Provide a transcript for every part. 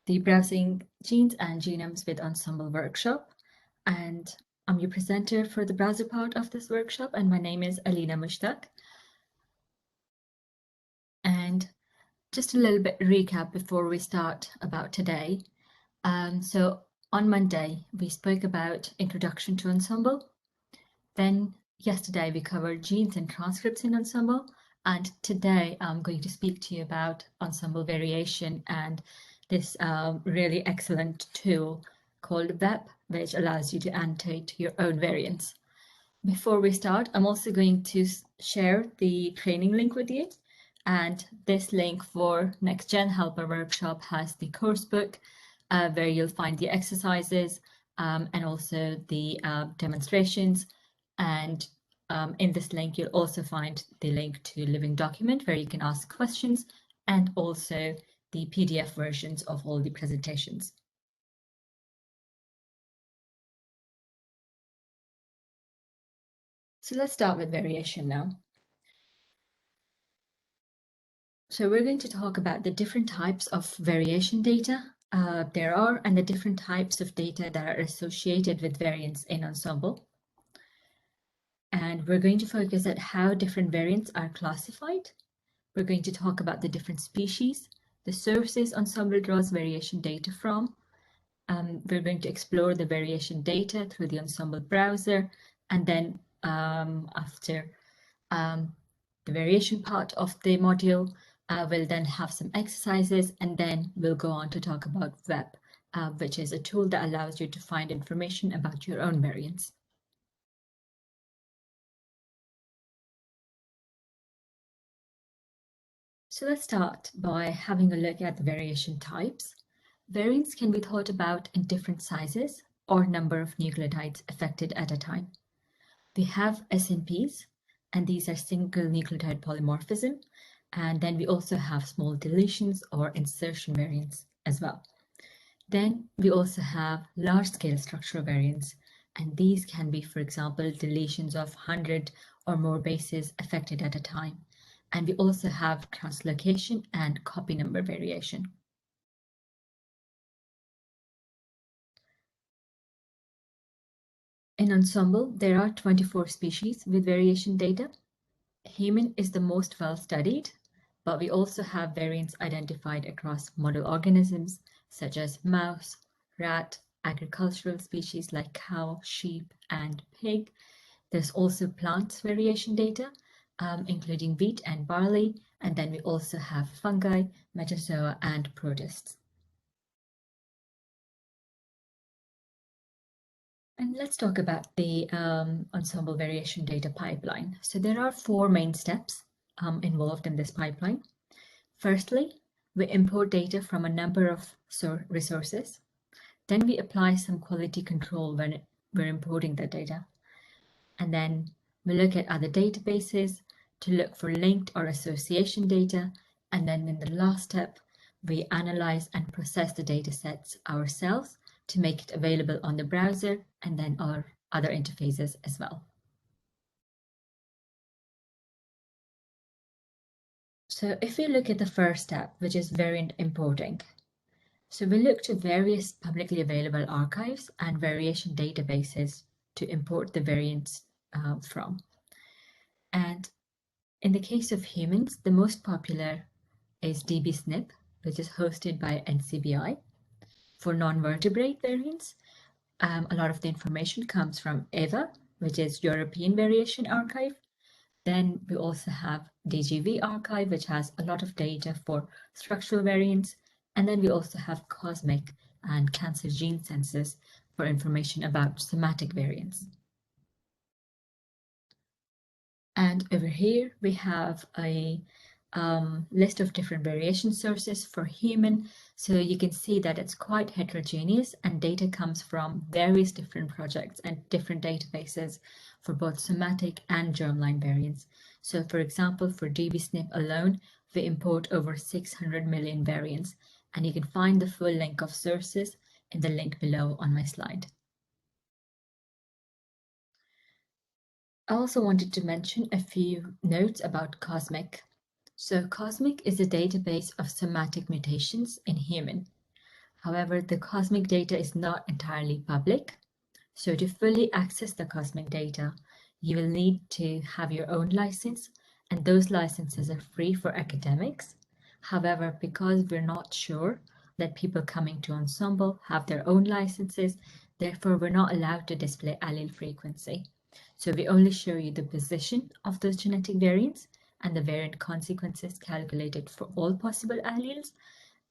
the Browsing Genes and Genomes with Ensembl workshop. And I'm your presenter for the browser part of this workshop, and my name is Alina Mushtaq. And just a little bit recap before we start about today. So on Monday, we spoke about Introduction to Ensembl. Then yesterday, we covered genes and transcripts in Ensembl. And today, I'm going to speak to you about Ensembl variation and this really excellent tool called VEP, which allows you to annotate your own variants. Before we start, I'm also going to share the training link with you. And this link for Nextgenhelper workshop has the course book where you'll find the exercises and also the demonstrations. And in this link, you'll also find the link to Living Document where you can ask questions, and also the PDF versions of all the presentations. So let's start with variation now. So we're going to talk about the different types of variation data there are, and the different types of data that are associated with variance in Ensembl. And we're going to focus at how different variants are classified. We're going to talk about the different species, the sources Ensembl draws variation data from. We're going to explore the variation data through the Ensembl browser, and then after the variation part of the module, we'll then have some exercises, and then we'll go on to talk about VEP, which is a tool that allows you to find information about your own variants. So let's start by having a look at the variation types. Variants can be thought about in different sizes or number of nucleotides affected at a time. We have SNPs, and these are single nucleotide polymorphism. And then we also have small deletions or insertion variants as well. Then we also have large-scale structural variants, and these can be, for example, deletions of 100 or more bases affected at a time. And we also have translocation and copy number variation. In Ensembl, there are 24 species with variation data. Human is the most well-studied, but we also have variants identified across model organisms such as mouse, rat, agricultural species like cow, sheep, and pig. There's also plants variation data, including wheat and barley, and then we also have fungi, metazoa, and protists. And let's talk about the Ensembl variation data pipeline. So there are 4 main steps involved in this pipeline. Firstly, we import data from a number of resources. Then we apply some quality control when we're importing the data. And then we look at other databases to look for linked or association data. And then in the last step, we analyze and process the data sets ourselves to make it available on the browser and then our other interfaces as well. So if we look at the first step, which is variant importing, so we look to various publicly available archives and variation databases to import the variants from. And in the case of humans, the most popular is dbSNP, which is hosted by NCBI. For non-vertebrate variants, a lot of the information comes from EVA, which is European Variation Archive. Then we also have DGV Archive, which has a lot of data for structural variants. And then we also have Cosmic and Cancer Gene Census for information about somatic variants. And over here, we have a list of different variation sources for human. So you can see that it's quite heterogeneous, and data comes from various different projects and different databases for both somatic and germline variants. So for example, for dbSNP alone, we import over 600 million variants, and you can find the full link of sources in the link below on my slide. I also wanted to mention a few notes about Cosmic. So Cosmic is a database of somatic mutations in human. However, the cosmic data is not entirely public. So to fully access the cosmic data, you will need to have your own license, and those licenses are free for academics. However, because we're not sure that people coming to Ensembl have their own licenses, therefore we're not allowed to display allele frequency. So we only show you the position of those genetic variants and the variant consequences calculated for all possible alleles,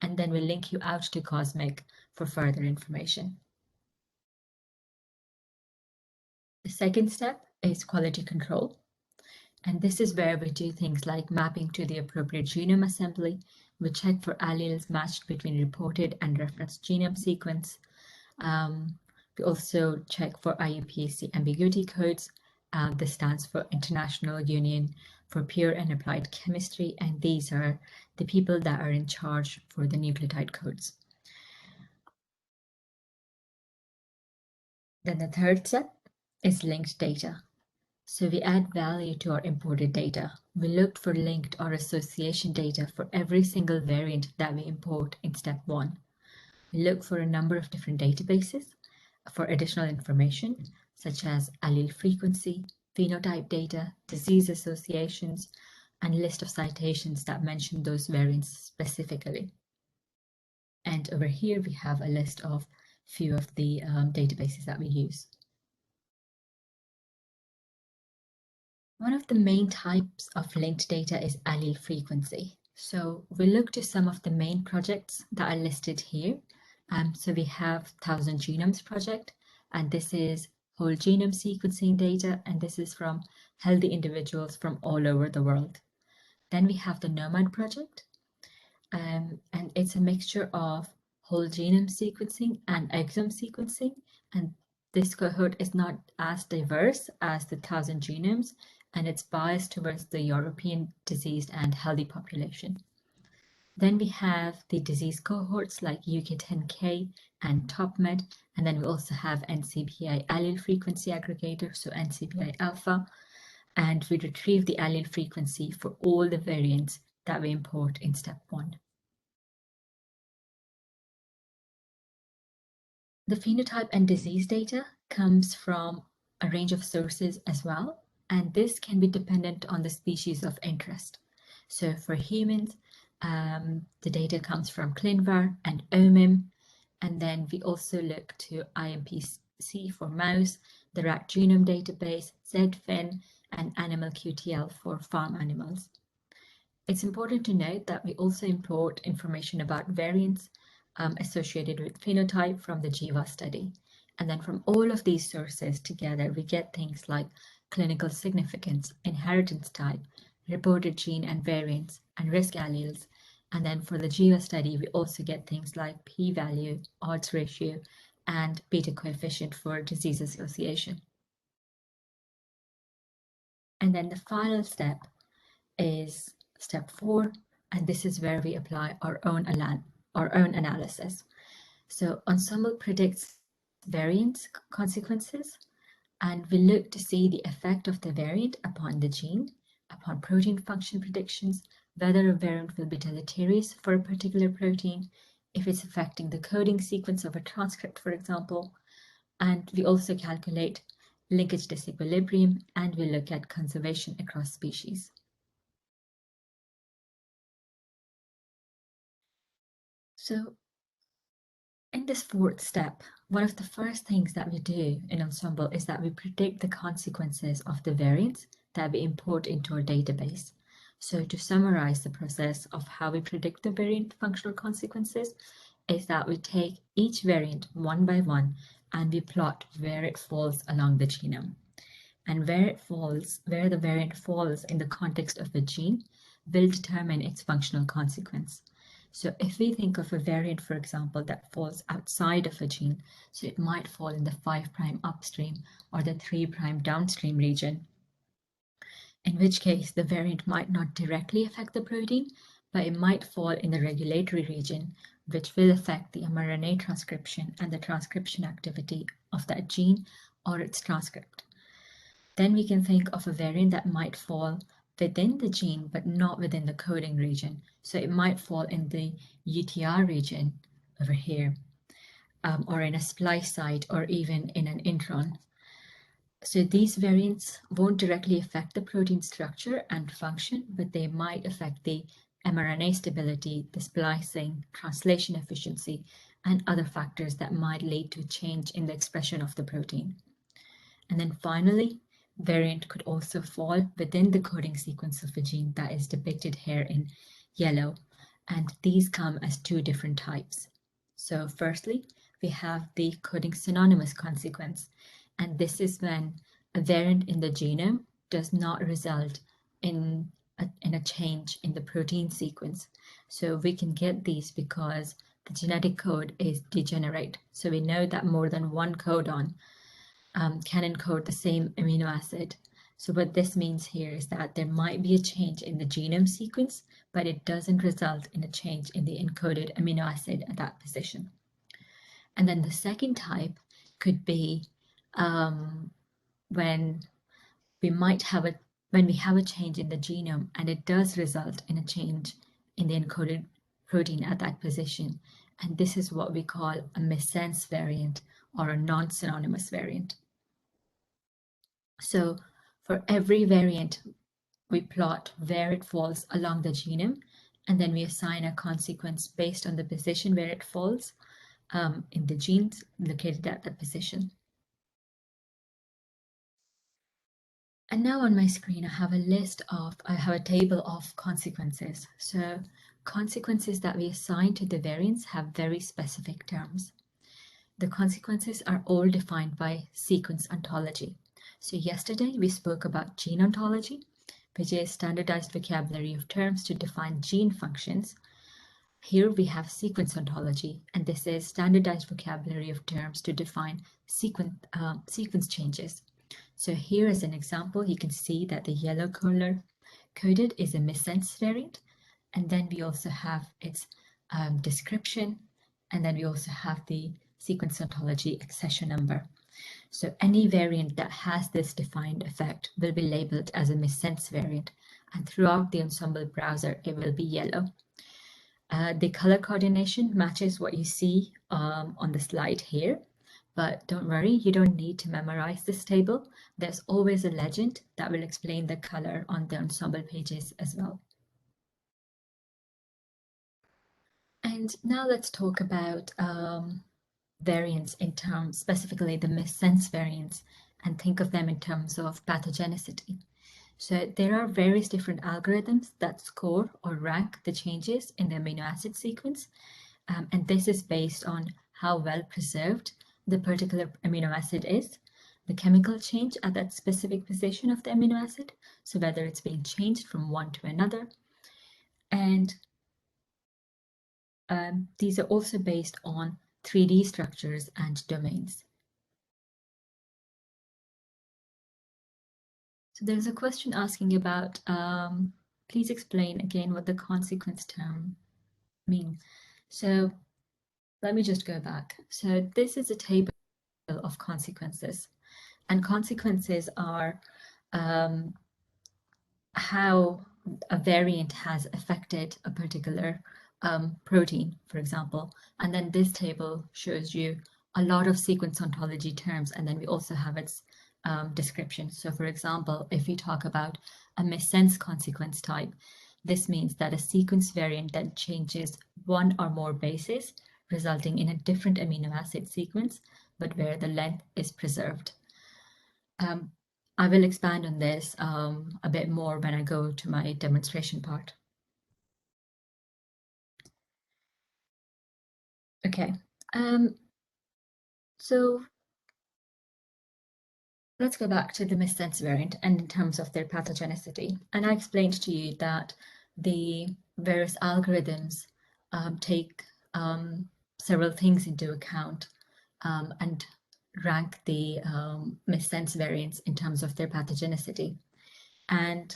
and then we'll link you out to Cosmic for further information. The second step is quality control. And this is where we do things like mapping to the appropriate genome assembly. We check for alleles matched between reported and referenced genome sequence. We also check for IUPAC ambiguity codes. This stands for International Union for Pure and Applied Chemistry, and these are the people that are in charge for the nucleotide codes. Then the third step is linked data. So we add value to our imported data. We looked for linked or association data for every single variant that we import in step 1. We look for a number of different databases for additional information, such as allele frequency, phenotype data, disease associations, and list of citations that mention those variants specifically. And over here, we have a list of few of the databases that we use. One of the main types of linked data is allele frequency. So we look to some of the main projects that are listed here. So we have 1000 Genomes project, and this is whole genome sequencing data, and this is from healthy individuals from all over the world. Then we have the Nomad project, and it's a mixture of whole genome sequencing and exome sequencing, and this cohort is not as diverse as the 1000 genomes, and it's biased towards the European diseased and healthy population. Then we have the disease cohorts like UK10K and TopMed, and then we also have NCBI allele frequency aggregator, so NCBI alpha, and we retrieve the allele frequency for all the variants that we import in step 1. The phenotype and disease data comes from a range of sources as well, and this can be dependent on the species of interest. So for humans, the data comes from ClinVar and OMIM, and then we also look to IMPC for mouse, the rat genome database, ZFIN, and animal QTL for farm animals. It's important to note that we also import information about variants associated with phenotype from the GIVA study. And then from all of these sources together, we get things like clinical significance, inheritance type, reported gene and variants, and risk alleles. And then for the GIVA study, we also get things like p-value, odds ratio, and beta coefficient for disease association. And then the final step is step 4, and this is where we apply our own analysis. So Ensembl predicts variant consequences, and we look to see the effect of the variant upon the gene, upon protein function predictions, whether a variant will be deleterious for a particular protein, if it's affecting the coding sequence of a transcript, for example. And we also calculate linkage disequilibrium, and we look at conservation across species. So in this 4th step, one of the first things that we do in Ensembl is that we predict the consequences of the variants that we import into our database. So to summarize the process of how we predict the variant functional consequences is that we take each variant one by one and we plot where it falls along the genome. And where the variant falls in the context of a gene will determine its functional consequence. So if we think of a variant, for example, that falls outside of a gene, so it might fall in the 5' upstream or the 3' downstream region, in which case the variant might not directly affect the protein, but it might fall in the regulatory region, which will affect the mRNA transcription and the transcription activity of that gene or its transcript. Then we can think of a variant that might fall within the gene, but not within the coding region. So it might fall in the UTR region, over here, or in a splice site, or even in an intron. So these variants won't directly affect the protein structure and function, but they might affect the mRNA stability, the splicing, translation efficiency, and other factors that might lead to a change in the expression of the protein. And then finally, variant could also fall within the coding sequence of a gene that is depicted here in yellow. And these come as two different types. So firstly, we have the coding synonymous consequence. And this is when a variant in the genome does not result in a change in the protein sequence. So we can get these because the genetic code is degenerate. So we know that more than one codon can encode the same amino acid. So what this means here is that there might be a change in the genome sequence, but it doesn't result in a change in the encoded amino acid at that position. And then the second type could be when we have a change in the genome and it does result in a change in the encoded protein at that position. And this is what we call a missense variant or a non-synonymous variant. So for every variant, we plot where it falls along the genome, and then we assign a consequence based on the position where it falls in the genes located at that position. And now on my screen, I have a table of consequences. So consequences that we assign to the variants have very specific terms. The consequences are all defined by sequence ontology. So yesterday we spoke about gene ontology, which is standardized vocabulary of terms to define gene functions. Here we have sequence ontology, and this is standardized vocabulary of terms to define sequence changes. So here as an example, you can see that the yellow color coded is a missense variant, and then we also have its description, and then we also have the sequence ontology accession number. So any variant that has this defined effect will be labeled as a missense variant, and throughout the Ensembl browser, it will be yellow. The color coordination matches what you see on the slide here, but don't worry, you don't need to memorize this table. There's always a legend that will explain the color on the Ensembl pages as well. And now let's talk about variants in terms, specifically the missense variants, and think of them in terms of pathogenicity. So there are various different algorithms that score or rank the changes in the amino acid sequence, and this is based on how well preserved the particular amino acid is, the chemical change at that specific position of the amino acid, so whether it's being changed from one to another, and these are also based on 3D structures and domains. So there's a question asking about, please explain again what the consequence term means. So let me just go back. So this is a table of consequences, and consequences are how a variant has affected a particular protein, for example. And then this table shows you a lot of sequence ontology terms, and then we also have its description. So for example, if we talk about a missense consequence type, this means that a sequence variant that changes one or more bases, resulting in a different amino acid sequence, but where the length is preserved. I will expand on this a bit more when I go to my demonstration part. Okay, so let's go back to the missense variant and in terms of their pathogenicity. And I explained to you that the various algorithms take several things into account and rank the missense variants in terms of their pathogenicity. And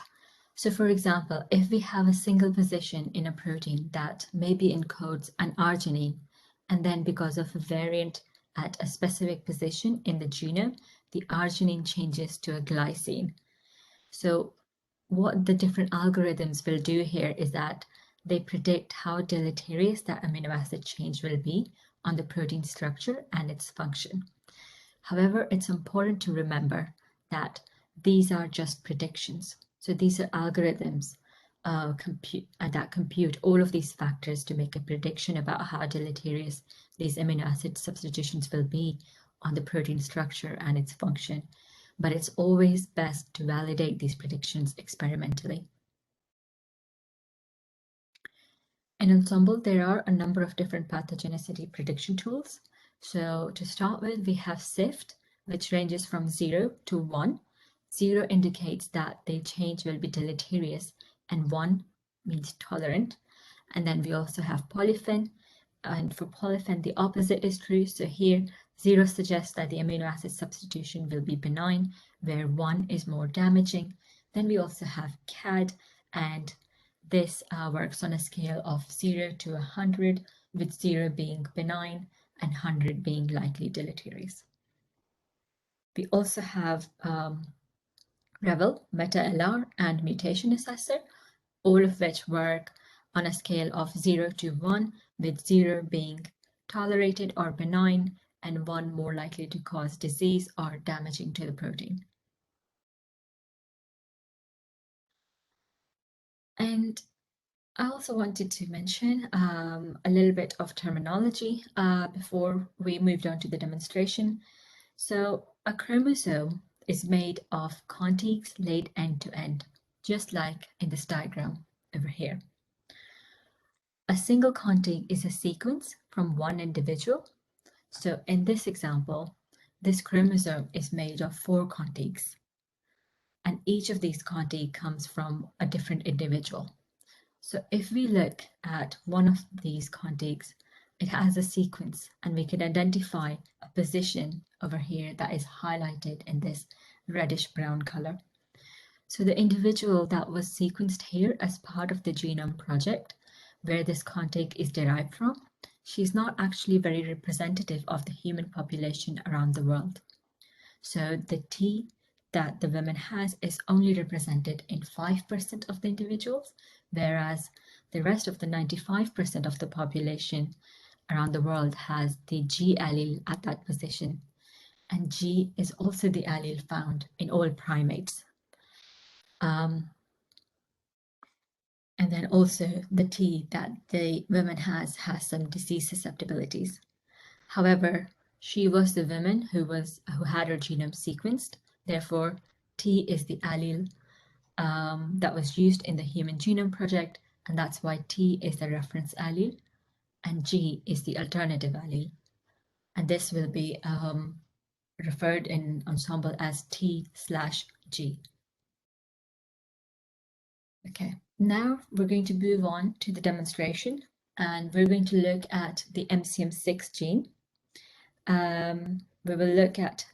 so, for example, if we have a single position in a protein that maybe encodes an arginine, and then because of a variant at a specific position in the genome, the arginine changes to a glycine. So what the different algorithms will do here is that they predict how deleterious that amino acid change will be on the protein structure and its function. However, it's important to remember that these are just predictions. So these are algorithms that compute all of these factors to make a prediction about how deleterious these amino acid substitutions will be on the protein structure and its function. But it's always best to validate these predictions experimentally. In Ensembl, there are a number of different pathogenicity prediction tools. So to start with, we have SIFT, which ranges from 0 to 1. 0 indicates that the change will be deleterious, and 1 means tolerant. And then we also have polyphen, and for polyphen, the opposite is true. So here, 0 suggests that the amino acid substitution will be benign, where 1 is more damaging. Then we also have CAD, and this works on a scale of 0 to 100, with 0 being benign and 100 being likely deleterious. We also have REVEL, Meta-LR, and Mutation Assessor, all of which work on a scale of 0 to 1, with 0 being tolerated or benign, and 1 more likely to cause disease or damaging to the protein. And I also wanted to mention a little bit of terminology before we moved on to the demonstration. So a chromosome is made of contigs laid end to end, just like in this diagram over here. A single contig is a sequence from one individual. So in this example, this chromosome is made of 4 contigs, and each of these contigs comes from a different individual. So if we look at one of these contigs, it has a sequence, and we can identify a position over here that is highlighted in this reddish brown color. So the individual that was sequenced here as part of the genome project, where this contig is derived from, she's not actually very representative of the human population around the world. So the T that the woman has is only represented in 5% of the individuals, whereas the rest of the 95% of the population around the world has the G allele at that position. And G is also the allele found in all primates. And then also the T that the woman has some disease susceptibilities. However, she was the woman who had her genome sequenced. Therefore, T is the allele that was used in the Human Genome Project, and that's why T is the reference allele, and G is the alternative allele. And this will be referred in Ensembl as T/G. Okay, now we're going to move on to the demonstration, and we're going to look at the MCM6 gene. We will look at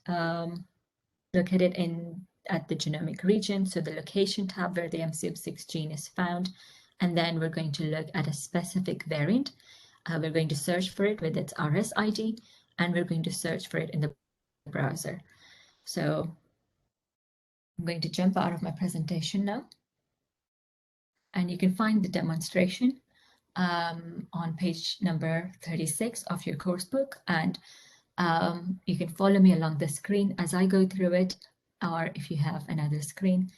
it at the genomic region, so the location tab where the MCM6 gene is found, and then we're going to look at a specific variant. We're going to search for it with its RS ID, and we're going to search for it in the browser. So I'm going to jump out of my presentation now, and you can find the demonstration on page number 36 of your course book, and you can follow me along the screen as I go through it, or if you have another screen,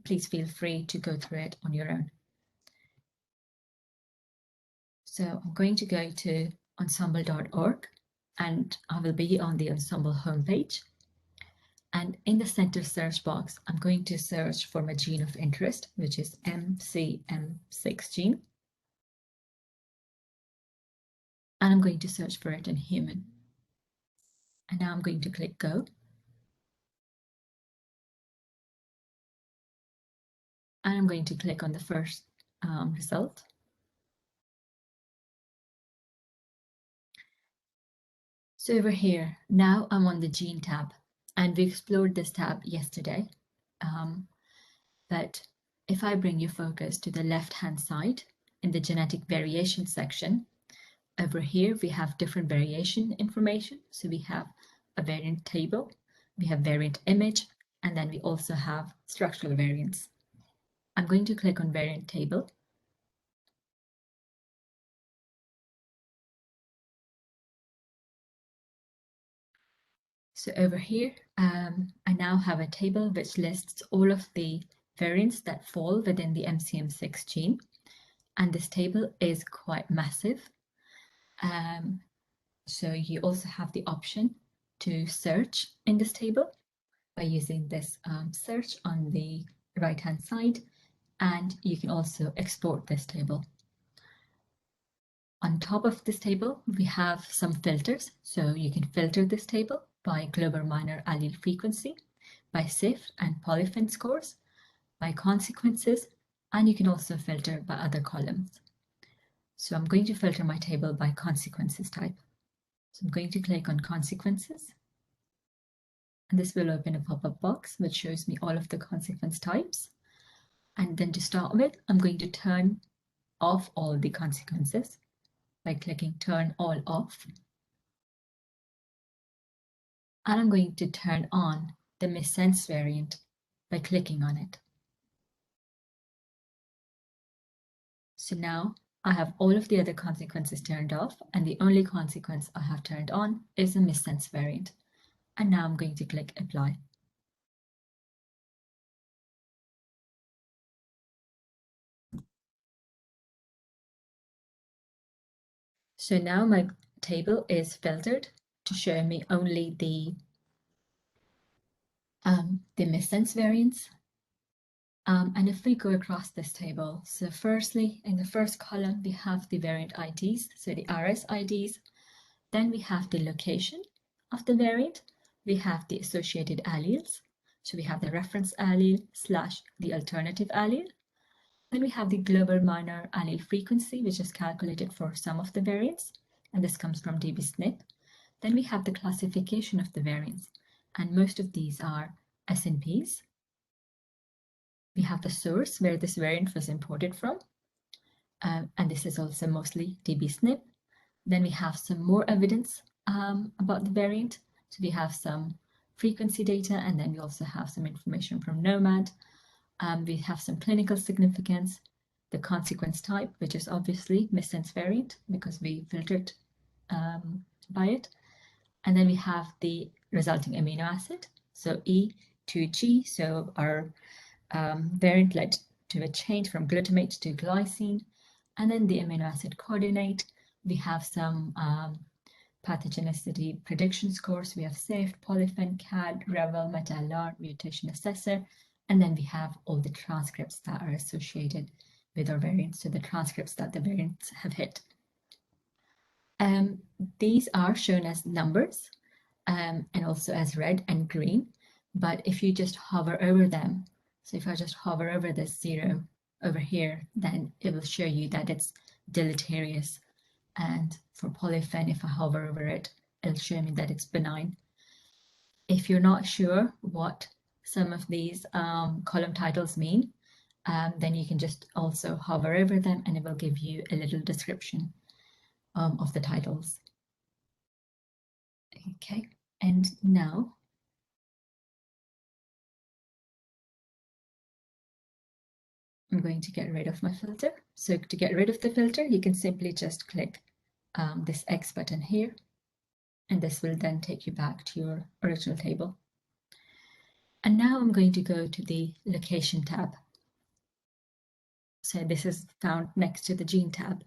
please feel free to go through it on your own. So I'm going to go to ensembl.org, and I will be on the Ensembl homepage. And in the center search box, I'm going to search for my gene of interest, which is MCM6 gene. And I'm going to search for it in human. And now I'm going to click go. And I'm going to click on the first result. So over here, now I'm on the gene tab, and we explored this tab yesterday. But if I bring your focus to the left-hand side in the genetic variation section, over here we have different variation information. So we have a variant table, we have variant image, and then we also have structural variants. I'm going to click on variant table. So over here, I now have a table which lists all of the variants that fall within the MCM6 gene. And this table is quite massive. So you also have the option to search in this table by using this search on the right-hand side, and you can also export this table. On top of this table, we have some filters. So you can filter this table by global minor allele frequency, by CIF and polyphen scores, by consequences, and you can also filter by other columns. So I'm going to filter my table by consequences type. So I'm going to click on consequences, and this will open a pop-up box which shows me all of the consequence types. And then to start with, I'm going to turn off all the consequences by clicking turn all off. And I'm going to turn on the missense variant by clicking on it. So now I have all of the other consequences turned off, and the only consequence I have turned on is the missense variant. And now I'm going to click apply. So now my table is filtered to show me only the missense variants. And if we go across this table, so firstly, in the first column, we have the variant IDs, so the RS IDs. Then we have the location of the variant. We have the associated alleles. So we have the reference allele / the alternative allele. Then we have the global minor allele frequency, which is calculated for some of the variants, and this comes from dbSNP. Then we have the classification of the variants, and most of these are SNPs. We have the source where this variant was imported from, and this is also mostly dbSNP. Then we have some more evidence about the variant. So we have some frequency data, and then we also have some information from Nomad. We have some clinical significance, the consequence type, which is obviously missense variant because we filtered by it. And then we have the resulting amino acid, so E2G, so our variant led to a change from glutamate to glycine. And then the amino acid coordinate, we have some pathogenicity prediction scores. We have SAFE, polyphen, CAD, REVEL, meta-LR, mutation assessor, and then we have all the transcripts that are associated with our variants, so the transcripts that the variants have hit. These are shown as numbers and also as red and green, but if you just hover over them, so if I just hover over this 0 over here, then it will show you that it's deleterious. And for polyphen, if I hover over it, it'll show me that it's benign. If you're not sure what some of these column titles mean, then you can just also hover over them and it will give you a little description of the titles. Okay, and now I'm going to get rid of my filter. So to get rid of the filter, you can simply just click this X button here, and this will then take you back to your original table. And now I'm going to go to the location tab. So this is found next to the gene tab.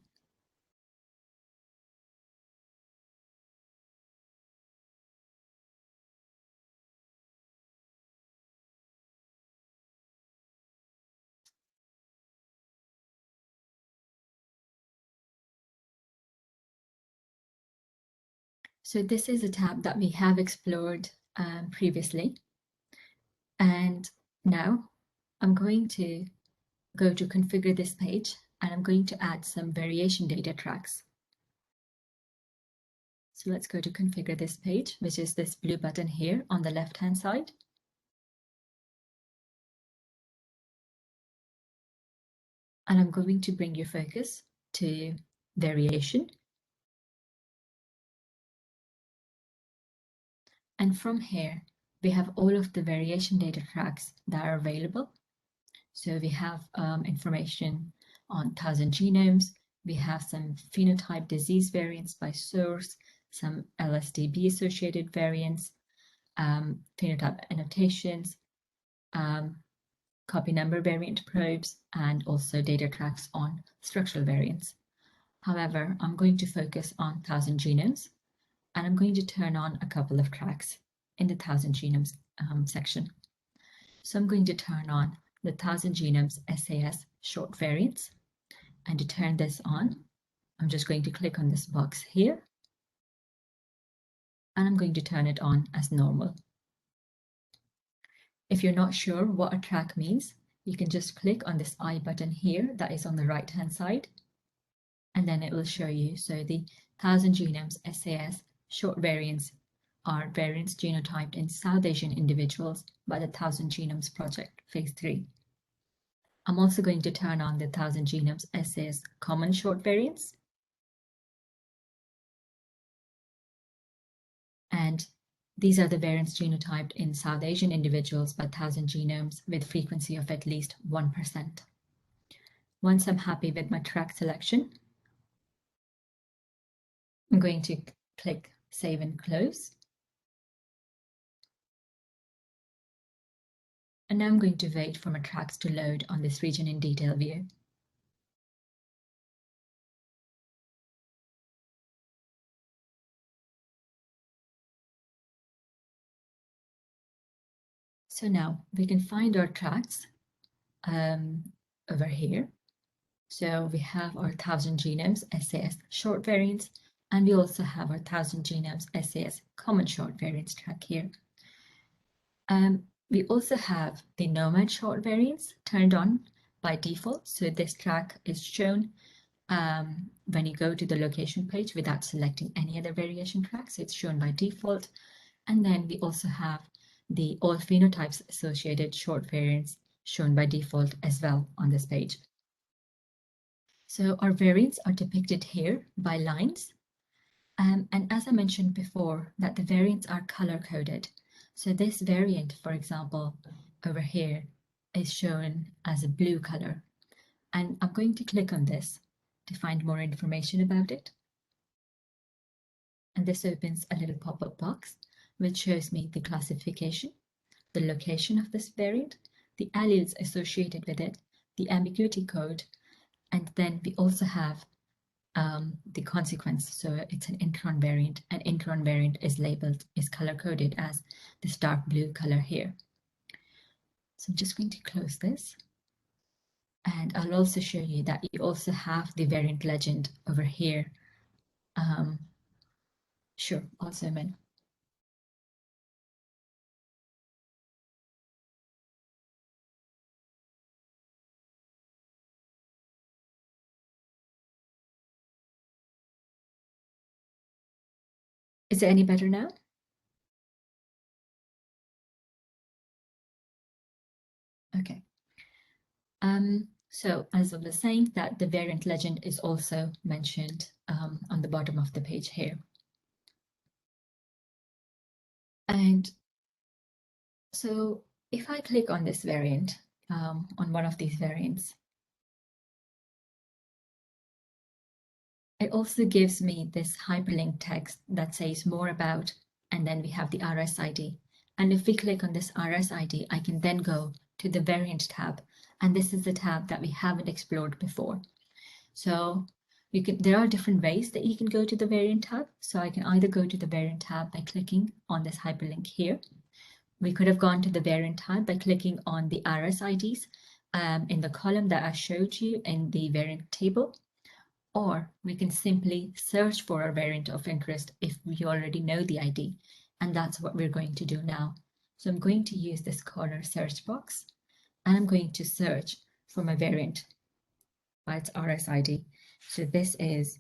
So this is a tab that we have explored previously. And now I'm going to go to configure this page, and I'm going to add some variation data tracks. So let's go to configure this page, which is this blue button here on the left-hand side. And I'm going to bring your focus to variation. And from here, we have all of the variation data tracks that are available. So we have information on 1,000 genomes. We have some phenotype disease variants by source, some LSDB associated variants. phenotype annotations, copy number variant probes, and also data tracks on structural variants. However, I'm going to focus on 1,000 genomes, and I'm going to turn on a couple of tracks in the 1,000 genomes section. So I'm going to turn on the 1,000 genomes SAS short variants, and to turn this on, I'm just going to click on this box here, and I'm going to turn it on as normal. If you're not sure what a track means, you can just click on this I button here that is on the right-hand side, and then it will show you. So the 1,000 genomes SAS short variants are variants genotyped in South Asian individuals by the 1,000 Genomes Project, Phase 3. I'm also going to turn on the 1,000 genomes SAS common short variants. And these are the variants genotyped in South Asian individuals by 1,000 genomes with frequency of at least 1%. Once I'm happy with my track selection, I'm going to click Save and Close. And now I'm going to wait for my tracks to load on this region in detail view. So now we can find our tracks over here. So we have our 1,000 genomes SAS short variants, and we also have our 1,000 genomes SAS common short variants track here. We also have the Nomad short variants turned on by default. So this track is shown when you go to the location page without selecting any other variation tracks. It's shown by default. And then we also have the all phenotypes associated short variants shown by default as well on this page. So our variants are depicted here by lines. And as I mentioned before, that the variants are color-coded. So this variant, for example, over here is shown as a blue color. And I'm going to click on this to find more information about it. And this opens a little pop-up box, which shows me the classification, the location of this variant, the alleles associated with it, the ambiguity code, and then we also have the consequence. So it's an intron variant. An intron variant is labeled, is color-coded as this dark blue color here. So I'm just going to close this. And I'll also show you that you also have the variant legend over here. Sure, I'll zoom in. Is it any better now? Okay. So as I was saying, that the variant legend is also mentioned on the bottom of the page here. And so if I click on this variant, on one of these variants, it also gives me this hyperlink text that says more about, and then we have the RSID. And if we click on this RSID, I can then go to the variant tab. And this is the tab that we haven't explored before. So there are different ways that you can go to the variant tab. So I can either go to the variant tab by clicking on this hyperlink here. We could have gone to the variant tab by clicking on the RSIDs in the column that I showed you in the variant table. Or we can simply search for a variant of interest if we already know the ID. And that's what we're going to do now. So I'm going to use this corner search box, and I'm going to search for my variant by its RSID. So this is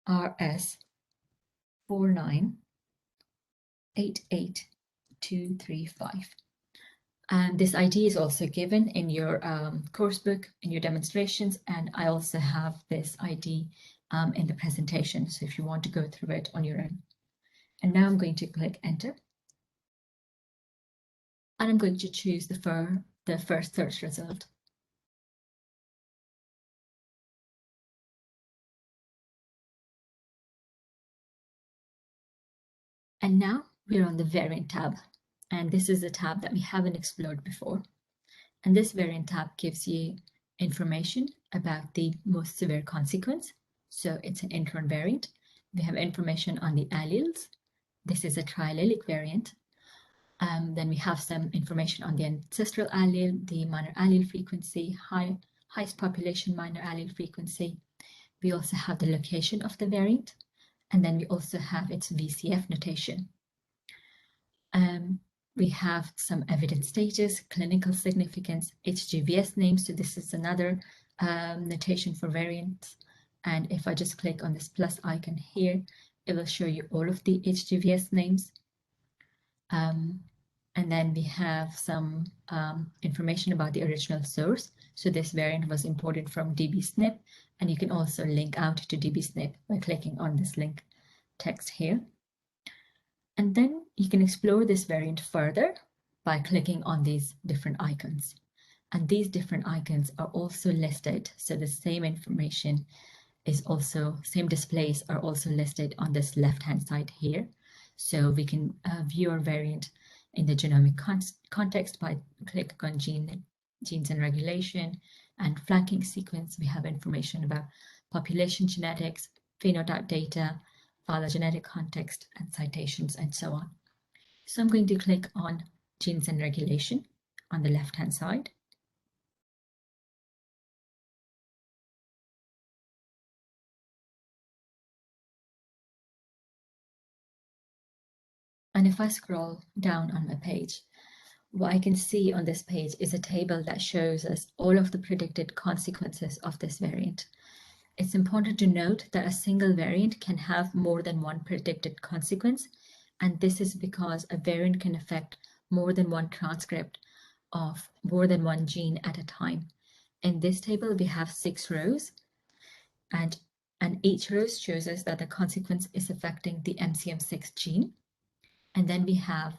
RS4988235. And this ID is also given in your course book, in your demonstrations, and I also have this ID in the presentation, so if you want to go through it on your own. And now I'm going to click Enter. And I'm going to choose the first search result. And now we're on the variant tab, and this is a tab that we haven't explored before. And this variant tab gives you information about the most severe consequence. So it's an intron variant. We have information on the alleles. This is a triallelic variant. Then we have some information on the ancestral allele, the minor allele frequency, highest population minor allele frequency. We also have the location of the variant, and then we also have its VCF notation. We have some evidence status, clinical significance, HGVS names. So this is another notation for variants. And if I just click on this plus icon here, it will show you all of the HGVS names. And then we have some information about the original source. So this variant was imported from dbSNP, and you can also link out to dbSNP by clicking on this link text here. And then you can explore this variant further by clicking on these different icons. And these different icons are also listed. So the same information is also, same displays are also listed on this left-hand side here. So we can view our variant in the genomic context by clicking on genes and regulation and flanking sequence. We have information about population genetics, phenotype data, phylogenetic context, and citations, and so on. So I'm going to click on genes and regulation on the left-hand side. And if I scroll down on my page, what I can see on this page is a table that shows us all of the predicted consequences of this variant. It's important to note that a single variant can have more than one predicted consequence, and this is because a variant can affect more than one transcript of more than one gene at a time. In this table, we have 6 rows, and each row shows us that the consequence is affecting the MCM6 gene. And then we have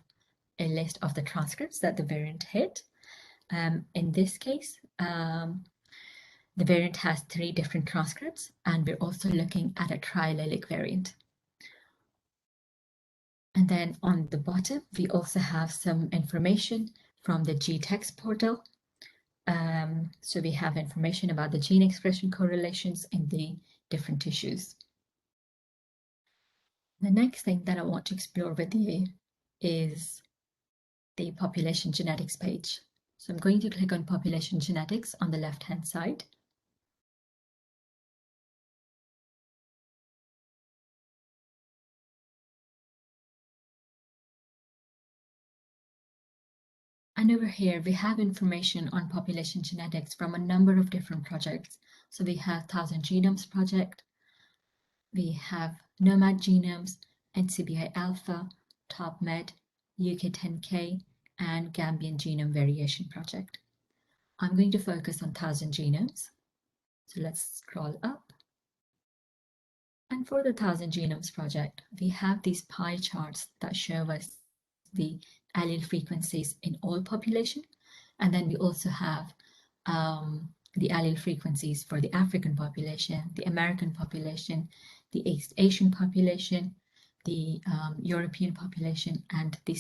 a list of the transcripts that the variant hit. In this case, the variant has 3 different transcripts, and we're also looking at a triallelic variant. And then on the bottom, we also have some information from the GTEx portal. So we have information about the gene expression correlations in the different tissues. The next thing that I want to explore with you is the population genetics page. So I'm going to click on population genetics on the left-hand side. And over here, we have information on population genetics from a number of different projects. So we have 1000 Genomes Project, we have Nomad Genomes, NCBI Alpha, TopMed, UK10K, and Gambian Genome Variation Project. I'm going to focus on 1000 Genomes. So let's scroll up. And for the 1000 Genomes Project, we have these pie charts that show us the allele frequencies in all population. And then we also have the allele frequencies for the African population, the American population, the East Asian population, the European population, and the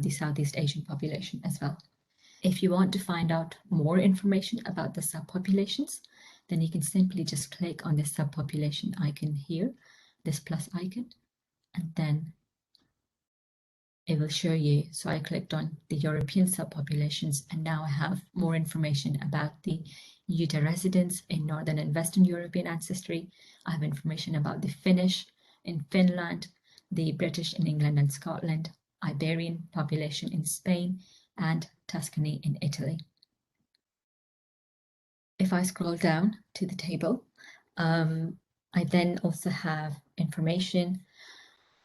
Southeast Asian population as well. If you want to find out more information about the subpopulations, then you can simply just click on the subpopulation icon here, this plus icon, and then it will show you. So I clicked on the European subpopulations, and now I have more information about the Utah residents in Northern and Western European ancestry. I have information about the Finnish in Finland, the British in England and Scotland, Iberian population in Spain, and Tuscany in Italy. If I scroll down to the table, I then also have information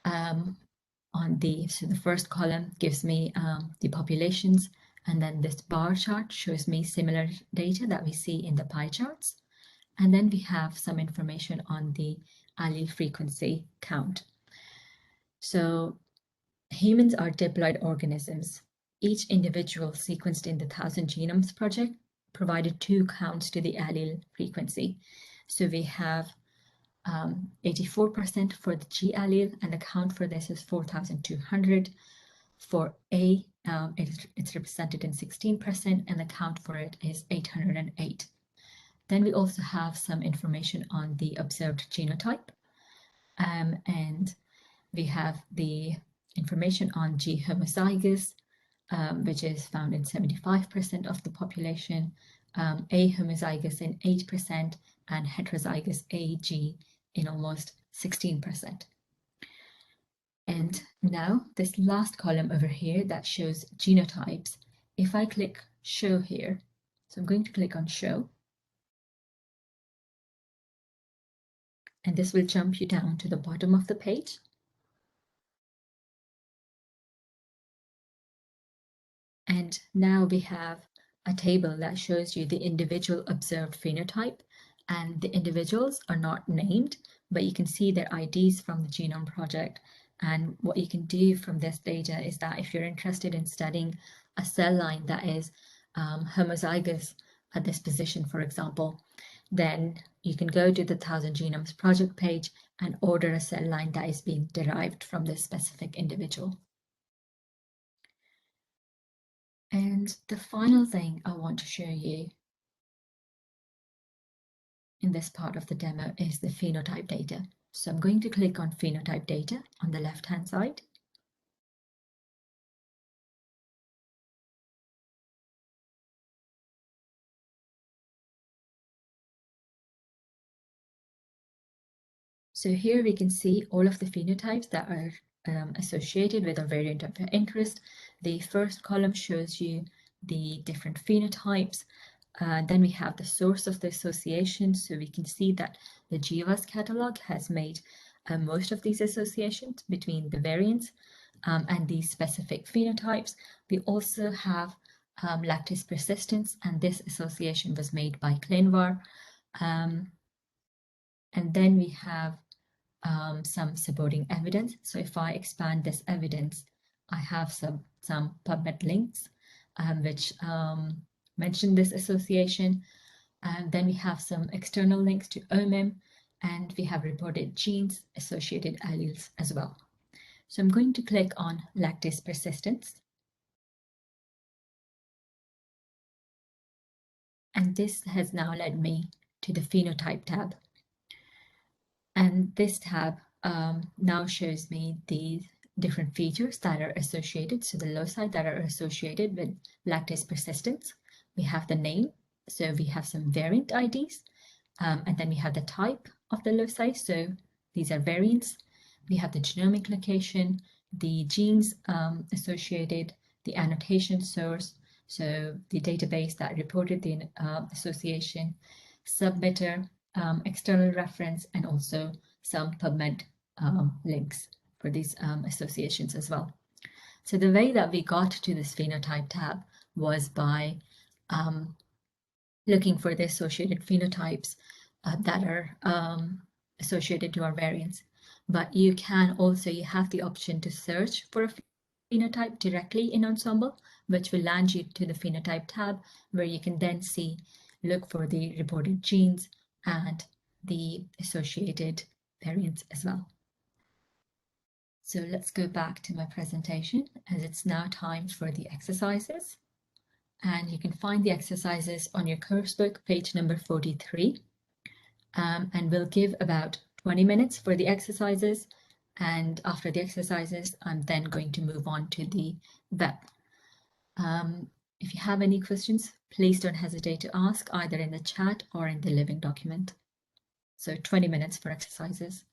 on so the first column gives me the populations, and then this bar chart shows me similar data that we see in the pie charts. And then we have some information on the allele frequency count. So humans are diploid organisms. Each individual sequenced in the 1000 Genomes Project provided 2 counts to the allele frequency. So we have 84% for the G allele, and the count for this is 4,200. For A, it's represented in 16%, and the count for it is 808. Then we also have some information on the observed genotype, and we have the information on G homozygous, which is found in 75% of the population, A homozygous in 8%, and heterozygous AG in almost 16%. And now this last column over here that shows genotypes, if I click show here, so I'm going to click on show, and this will jump you down to the bottom of the page. And now we have a table that shows you the individual observed phenotype, and the individuals are not named, but you can see their IDs from the Genome Project. And what you can do from this data is that if you're interested in studying a cell line that is homozygous at this position, for example, then you can go to the 1000 Genomes Project page and order a cell line that is being derived from this specific individual. And the final thing I want to show you in this part of the demo is the phenotype data. So I'm going to click on phenotype data on the left-hand side. So here we can see all of the phenotypes that are associated with a variant of interest. The first column shows you the different phenotypes. Then we have the source of the association. So we can see that the GWAS catalog has made most of these associations between the variants and these specific phenotypes. We also have lactase persistence, and this association was made by ClinVar. And then we have some supporting evidence. So if I expand this evidence, I have some PubMed links which mention this association. And then we have some external links to OMIM, and we have reported genes, associated alleles as well. So I'm going to click on lactase persistence. And this has now led me to the phenotype tab. And this tab now shows me the different features that are associated. So the loci that are associated with lactase persistence. We have the name. So we have some variant IDs. And then we have the type of the loci. So these are variants. We have the genomic location, the genes associated, the annotation source, so the database that reported the association, submitter, external reference, and also some PubMed links for these associations as well. So the way that we got to this phenotype tab was by looking for the associated phenotypes that are associated to our variants. But you can also, you have the option to search for a phenotype directly in Ensembl, which will land you to the phenotype tab, where you can then look for the reported genes and the associated variants as well. So let's go back to my presentation, as it's now time for the exercises. And you can find the exercises on your course book, page number 43. And we'll give about 20 minutes for the exercises. And after the exercises, I'm then going to move on to the web. If you have any questions, please don't hesitate to ask either in the chat or in the living document. So 20 minutes for exercises.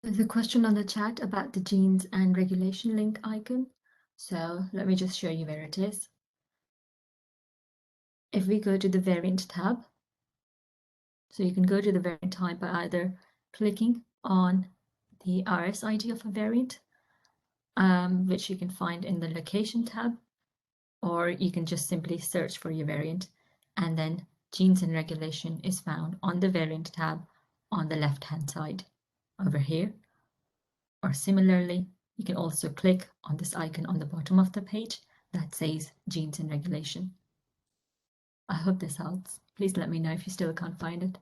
There's a question on the chat about the genes and regulation link icon. So let me just show you where it is. If we go to the variant tab, so you can go to the variant type by either clicking on the RSID of a variant, which you can find in the location tab, or you can just simply search for your variant, and then genes and regulation is found on the variant tab on the left-hand side over here. Or similarly, you can also click on this icon on the bottom of the page that says genes and regulation. I hope this helps. Please let me know if you still can't find it.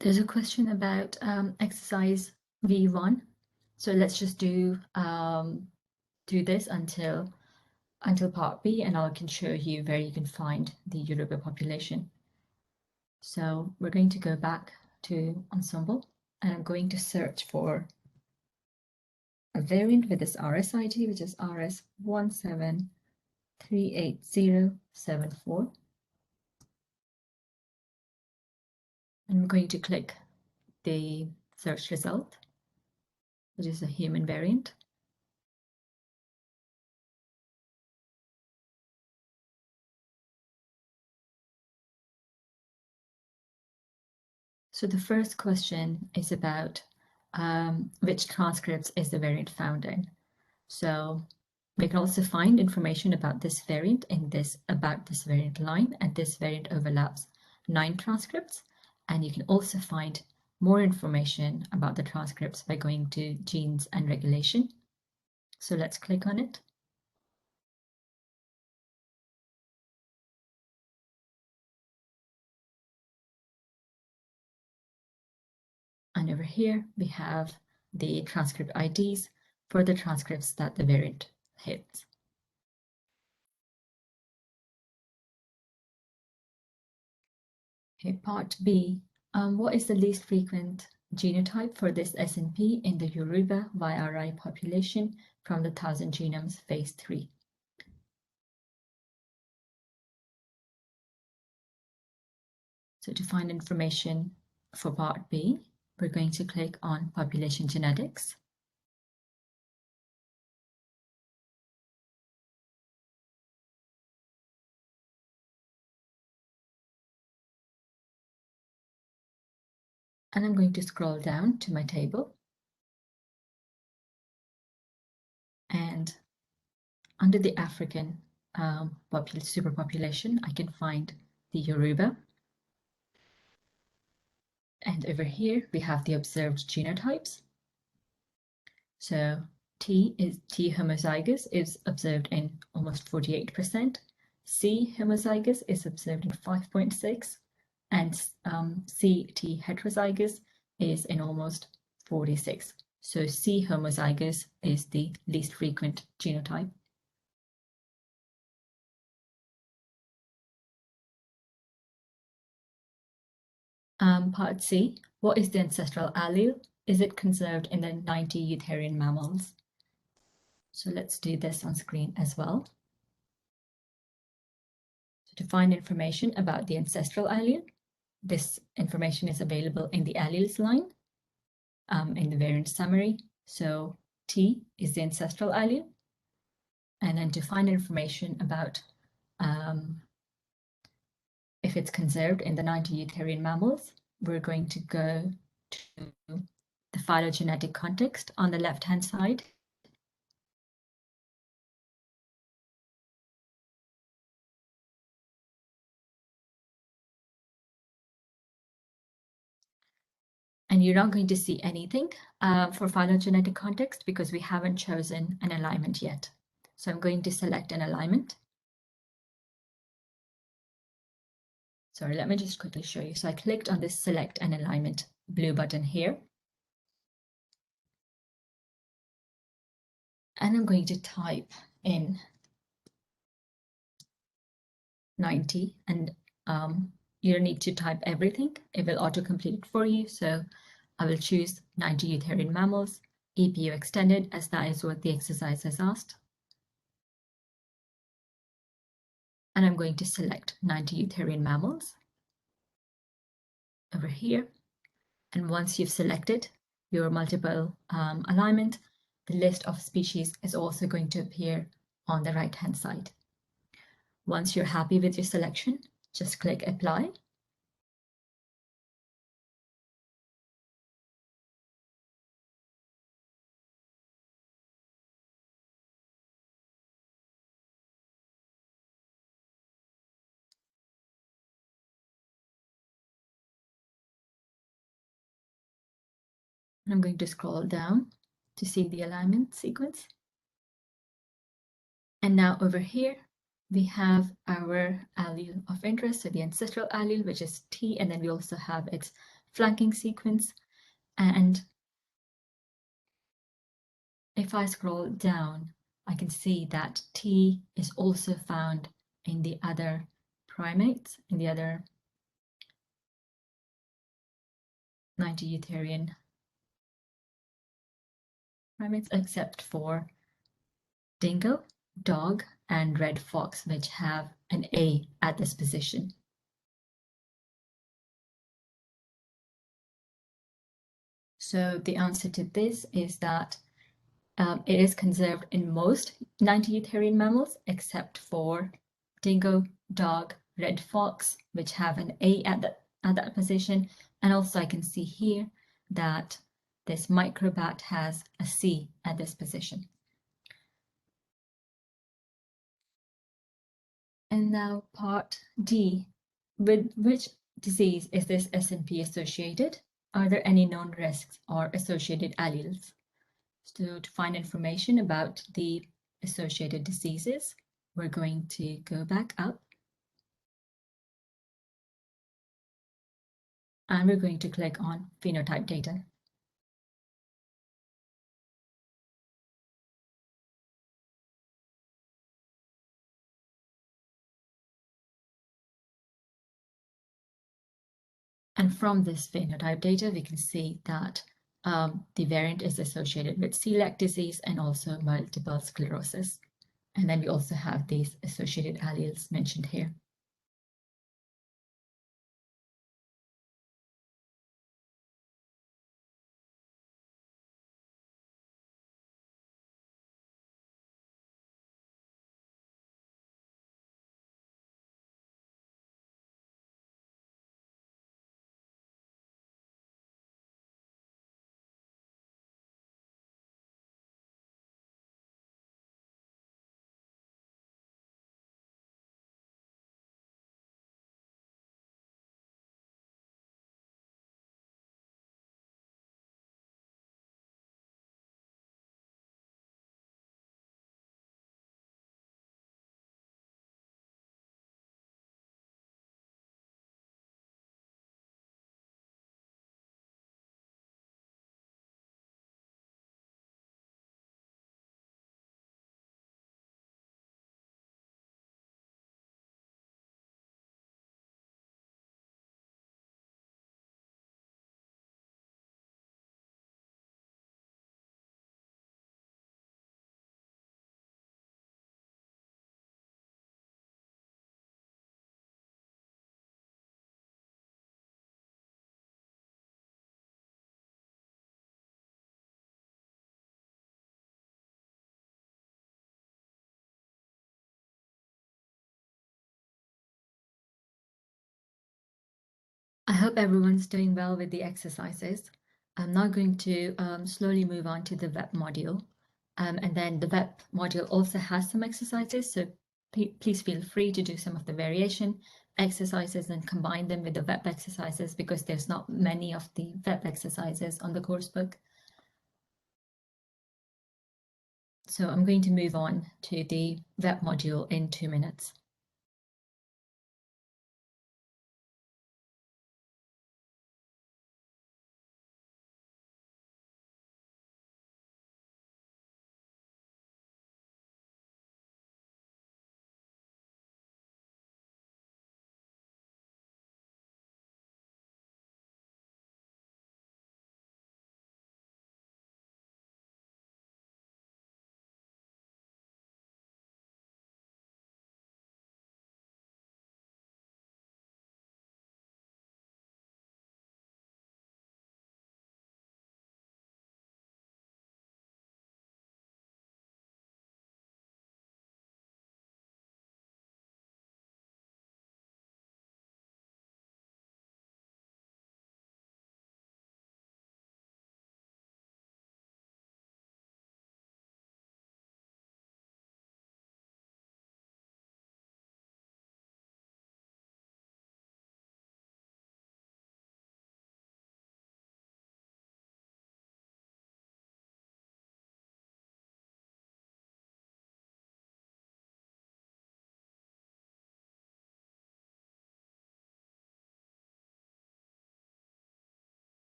There's a question about exercise V1. So let's just do this until part B, and I can show you where you can find the Yoruba population. So we're going to go back to Ensembl, and I'm going to search for a variant with this RSID, which is RS1738074. And I'm going to click the search result, which is a human variant. So the first question is about which transcripts is the variant found in. So we can also find information about this variant in this about this variant line, and this variant overlaps 9 transcripts. And you can also find more information about the transcripts by going to genes and regulation. So let's click on it. And over here, we have the transcript IDs for the transcripts that the variant hits. Okay, part B. What is the least frequent genotype for this SNP in the Yoruba YRI population from the 1000 genomes phase 3? So to find information for part B, we're going to click on population genetics. And I'm going to scroll down to my table. And under the African superpopulation, I can find the Yoruba. And over here, we have the observed genotypes. So T homozygous is observed in almost 48%. C homozygous is observed in 5.6%, and CT heterozygous is in almost 46%. So C homozygous is the least frequent genotype. Part C, what is the ancestral allele? Is it conserved in the 90 eutherian mammals? So let's do this on screen as well. So to find information about the ancestral allele, this information is available in the alleles line in the variant summary. So T is the ancestral allele. And then to find information about if it's conserved in the 90 eutherian mammals, we're going to go to the phylogenetic context on the left-hand side. And you're not going to see anything for phylogenetic context because we haven't chosen an alignment yet. So I'm going to select an alignment. Sorry, let me just quickly show you. So I clicked on this select an alignment blue button here. And I'm going to type in 90, and you don't need to type everything. It will auto-complete it for you. So I will choose 90 eutherian mammals, EPU extended, as that is what the exercise has asked. And I'm going to select 90 eutherian mammals over here. And once you've selected your multiple alignment, the list of species is also going to appear on the right-hand side. Once you're happy with your selection, just click Apply. I'm going to scroll down to see the alignment sequence. And now over here, we have our allele of interest, so the ancestral allele, which is T, and then we also have its flanking sequence. And if I scroll down, I can see that T is also found in the other primates, in the other 90 eutherian primates, except for dingo, dog, and red fox, which have an A at this position. So the answer to this is that it is conserved in most 90 eutherian mammals, except for dingo, dog, red fox, which have an A at that position. And also I can see here that this microbat has a C at this position. And now part D. With which disease is this SNP associated? Are there any known risks or associated alleles? So to find information about the associated diseases, we're going to go back up. And we're going to click on phenotype data. And from this phenotype data, we can see that the variant is associated with celiac disease and also multiple sclerosis. And then we also have these associated alleles mentioned here. I hope everyone's doing well with the exercises. I'm now going to slowly move on to the web module. And then the web module also has some exercises, so please feel free to do some of the variation exercises and combine them with the web exercises because there's not many of the web exercises on the course book. So I'm going to move on to the web module in 2 minutes.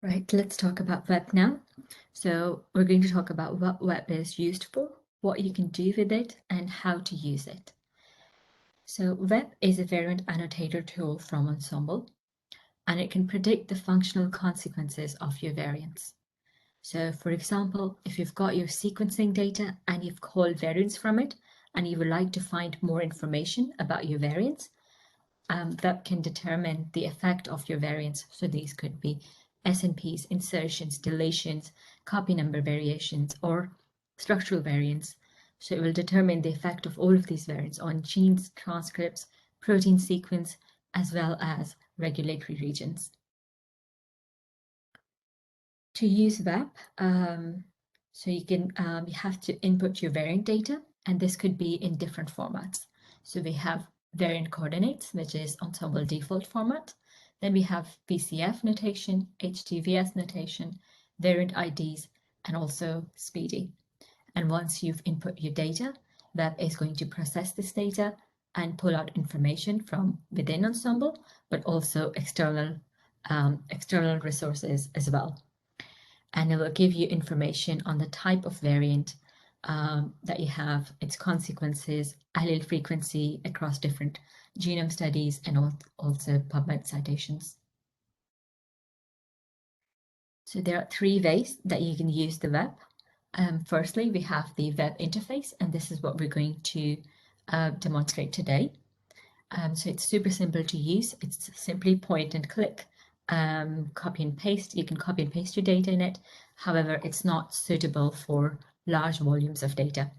Right, let's talk about web now. So we're going to talk about what web is used for, what you can do with it, and how to use it. So web is a variant annotator tool from Ensembl, and it can predict the functional consequences of your variants. So for example, if you've got your sequencing data and you've called variants from it, and you would like to find more information about your variants, that can determine the effect of your variants. So these could be SNPs, insertions, deletions, copy number variations, or structural variants. So it will determine the effect of all of these variants on genes, transcripts, protein sequence, as well as regulatory regions. To use web, so you have to input your variant data, and this could be in different formats. So we have variant coordinates, which is Ensembl default format. Then we have VCF notation, HTVS notation, variant IDs, and also SPDY. And once you've input your data, web is going to process this data and pull out information from within Ensembl, but also external resources as well. And it will give you information on the type of variant that you have, its consequences, allele frequency across different genome studies, and also PubMed citations. So there are 3 ways that you can use the web. Firstly, we have the web interface, and this is what we're going to demonstrate today. So it's super simple to use. It's simply point and click, copy and paste. You can copy and paste your data in it. However, it's not suitable for large volumes of data.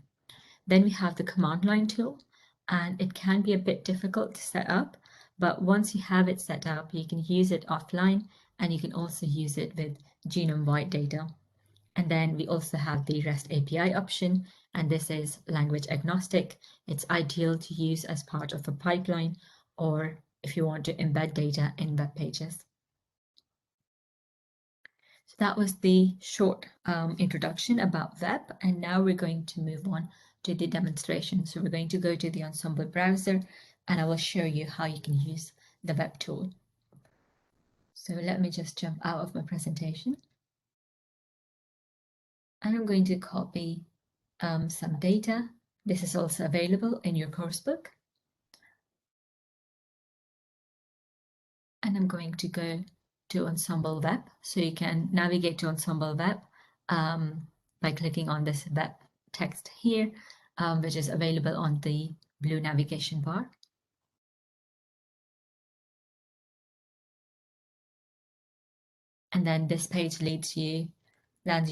Then we have the command line tool, and it can be a bit difficult to set up, but once you have it set up, you can use it offline, and you can also use it with genome-wide data. And then we also have the REST API option, and this is language agnostic. It's ideal to use as part of a pipeline or if you want to embed data in web pages. So that was the short introduction about web, and now we're going to move on to the demonstration. So we're going to go to the Ensembl browser, and I will show you how you can use the web tool. So let me just jump out of my presentation. And I'm going to copy some data. This is also available in your course book. And I'm going to go to Ensembl Web. So you can navigate to Ensembl Web by clicking on this web text here, which is available on the blue navigation bar. And then this page lands you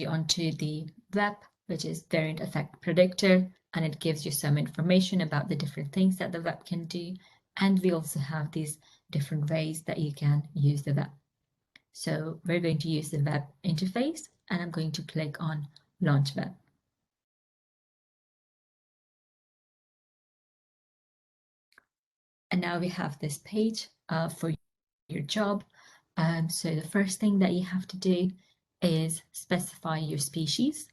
onto the web, which is variant effect predictor, and it gives you some information about the different things that the web can do. And we also have these different ways that you can use the web. So we're going to use the web interface, and I'm going to click on Launch Web. And now we have this page for your job. So the first thing that you have to do is specify your species.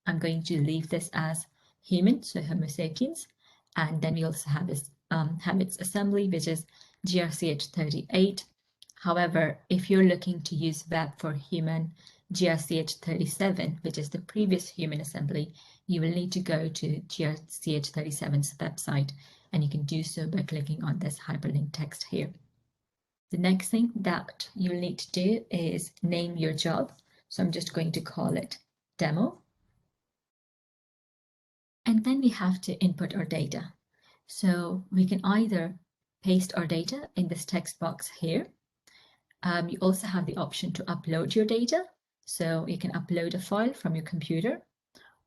I'm going to leave this as human, so Homo sapiens. And then we also have its assembly, which is GRCH38. However, if you're looking to use web for human GRCH37, which is the previous human assembly, you will need to go to GRCH37's website, and you can do so by clicking on this hyperlink text here. The next thing that you'll need to do is name your job. So I'm just going to call it demo. And then we have to input our data. So we can either paste our data in this text box here. You also have the option to upload your data. So you can upload a file from your computer,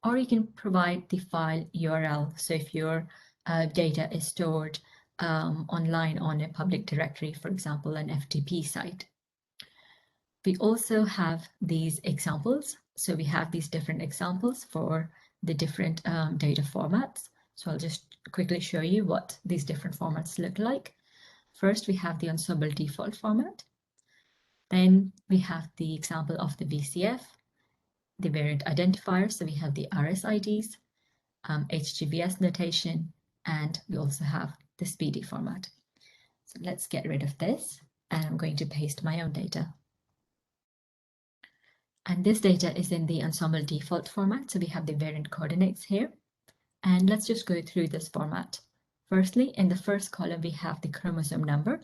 or you can provide the file URL. So if your data is stored online on a public directory, for example, an FTP site. We also have these examples. So we have these different examples for the different data formats. So I'll just quickly show you what these different formats look like. First, we have the Ensembl default format. Then we have the example of the VCF, the variant identifier. So we have the RSIDs, HGVS notation, and we also have the SPDY format. So let's get rid of this, and I'm going to paste my own data. And this data is in the Ensembl default format, so we have the variant coordinates here. And let's just go through this format. Firstly, in the first column, we have the chromosome number.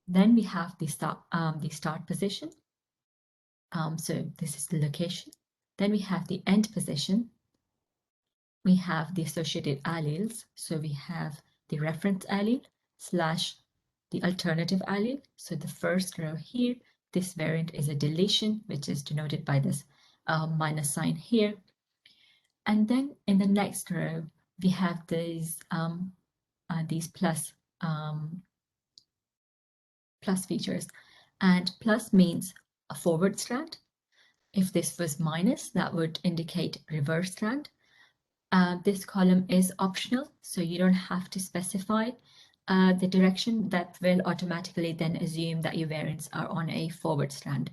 Then we have the start position. So this is the location. Then we have the end position. We have the associated alleles. So we have the reference allele / the alternative allele. So the first row here, this variant is a deletion, which is denoted by this minus sign here. And then in the next row, we have these plus features. And plus means a forward strand. If this was minus, that would indicate reverse strand. This column is optional, so you don't have to specify the direction. That will automatically then assume that your variants are on a forward strand.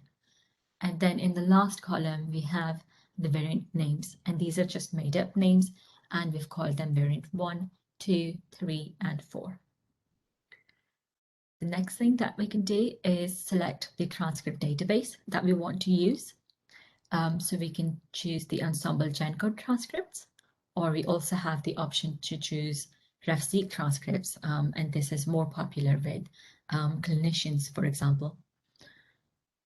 And then in the last column, we have the variant names, and these are just made up names, and we've called them variant 1, 2, 3, and 4. The next thing that we can do is select the transcript database that we want to use. So we can choose the Ensembl GenCode transcripts, or we also have the option to choose RefSeq transcripts, and this is more popular with clinicians, for example.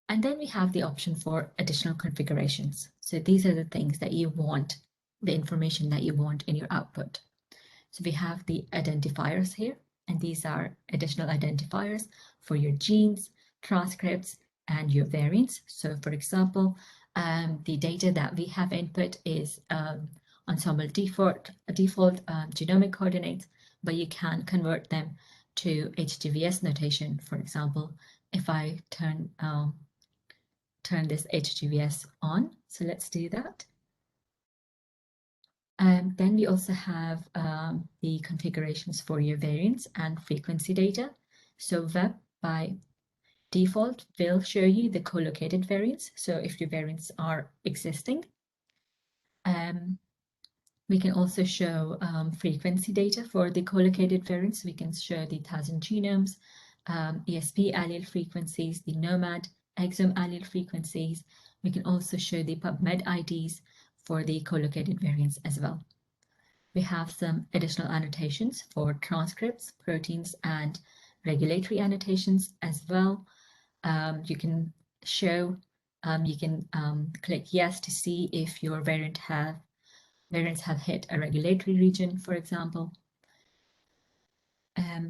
And then we have the option for additional configurations. So these are the things that you want, the information that you want in your output. So we have the identifiers here, and these are additional identifiers for your genes, transcripts, and your variants. So for example, the data that we have input is Ensembl default genomic coordinates, but you can convert them to HGVS notation. For example, if I turn this HGVS on, so let's do that. Then we also have the configurations for your variants and frequency data. So web by default will show you the co-located variants. So if your variants are existing, we can also show frequency data for the co-located variants. We can show the 1,000 genomes, ESP allele frequencies, the nomad exome allele frequencies. We can also show the PubMed IDs for the co-located variants as well. We have some additional annotations for transcripts, proteins, and regulatory annotations as well. You can show, you can click yes to see if your variants have hit a regulatory region, for example.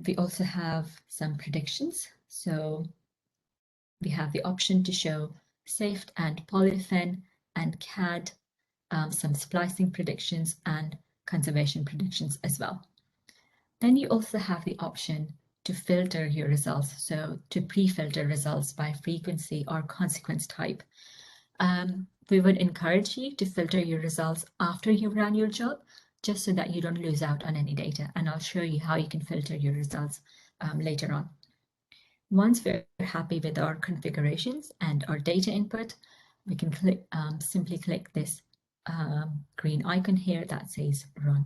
We also have some predictions. So we have the option to show SAFT and polyphen and CAD, some splicing predictions and conservation predictions as well. Then you also have the option to filter your results, so to pre-filter results by frequency or consequence type. We would encourage you to filter your results after you've run your job, just so that you don't lose out on any data. And I'll show you how you can filter your results later on. Once we're happy with our configurations and our data input, we can simply click this green icon here that says Run.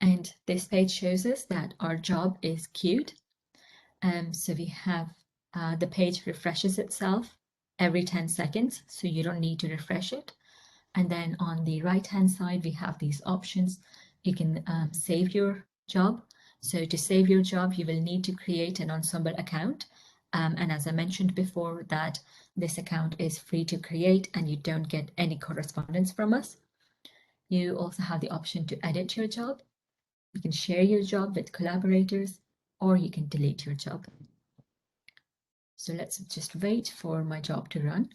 And this page shows us that our job is queued. So we have the page refreshes itself every 10 seconds, so you don't need to refresh it. And then on the right-hand side, we have these options. You can save your job. So to save your job, you will need to create an Ensembl account. And as I mentioned before, that this account is free to create and you don't get any correspondence from us. You also have the option to edit your job. You can share your job with collaborators, or you can delete your job. So let's just wait for my job to run.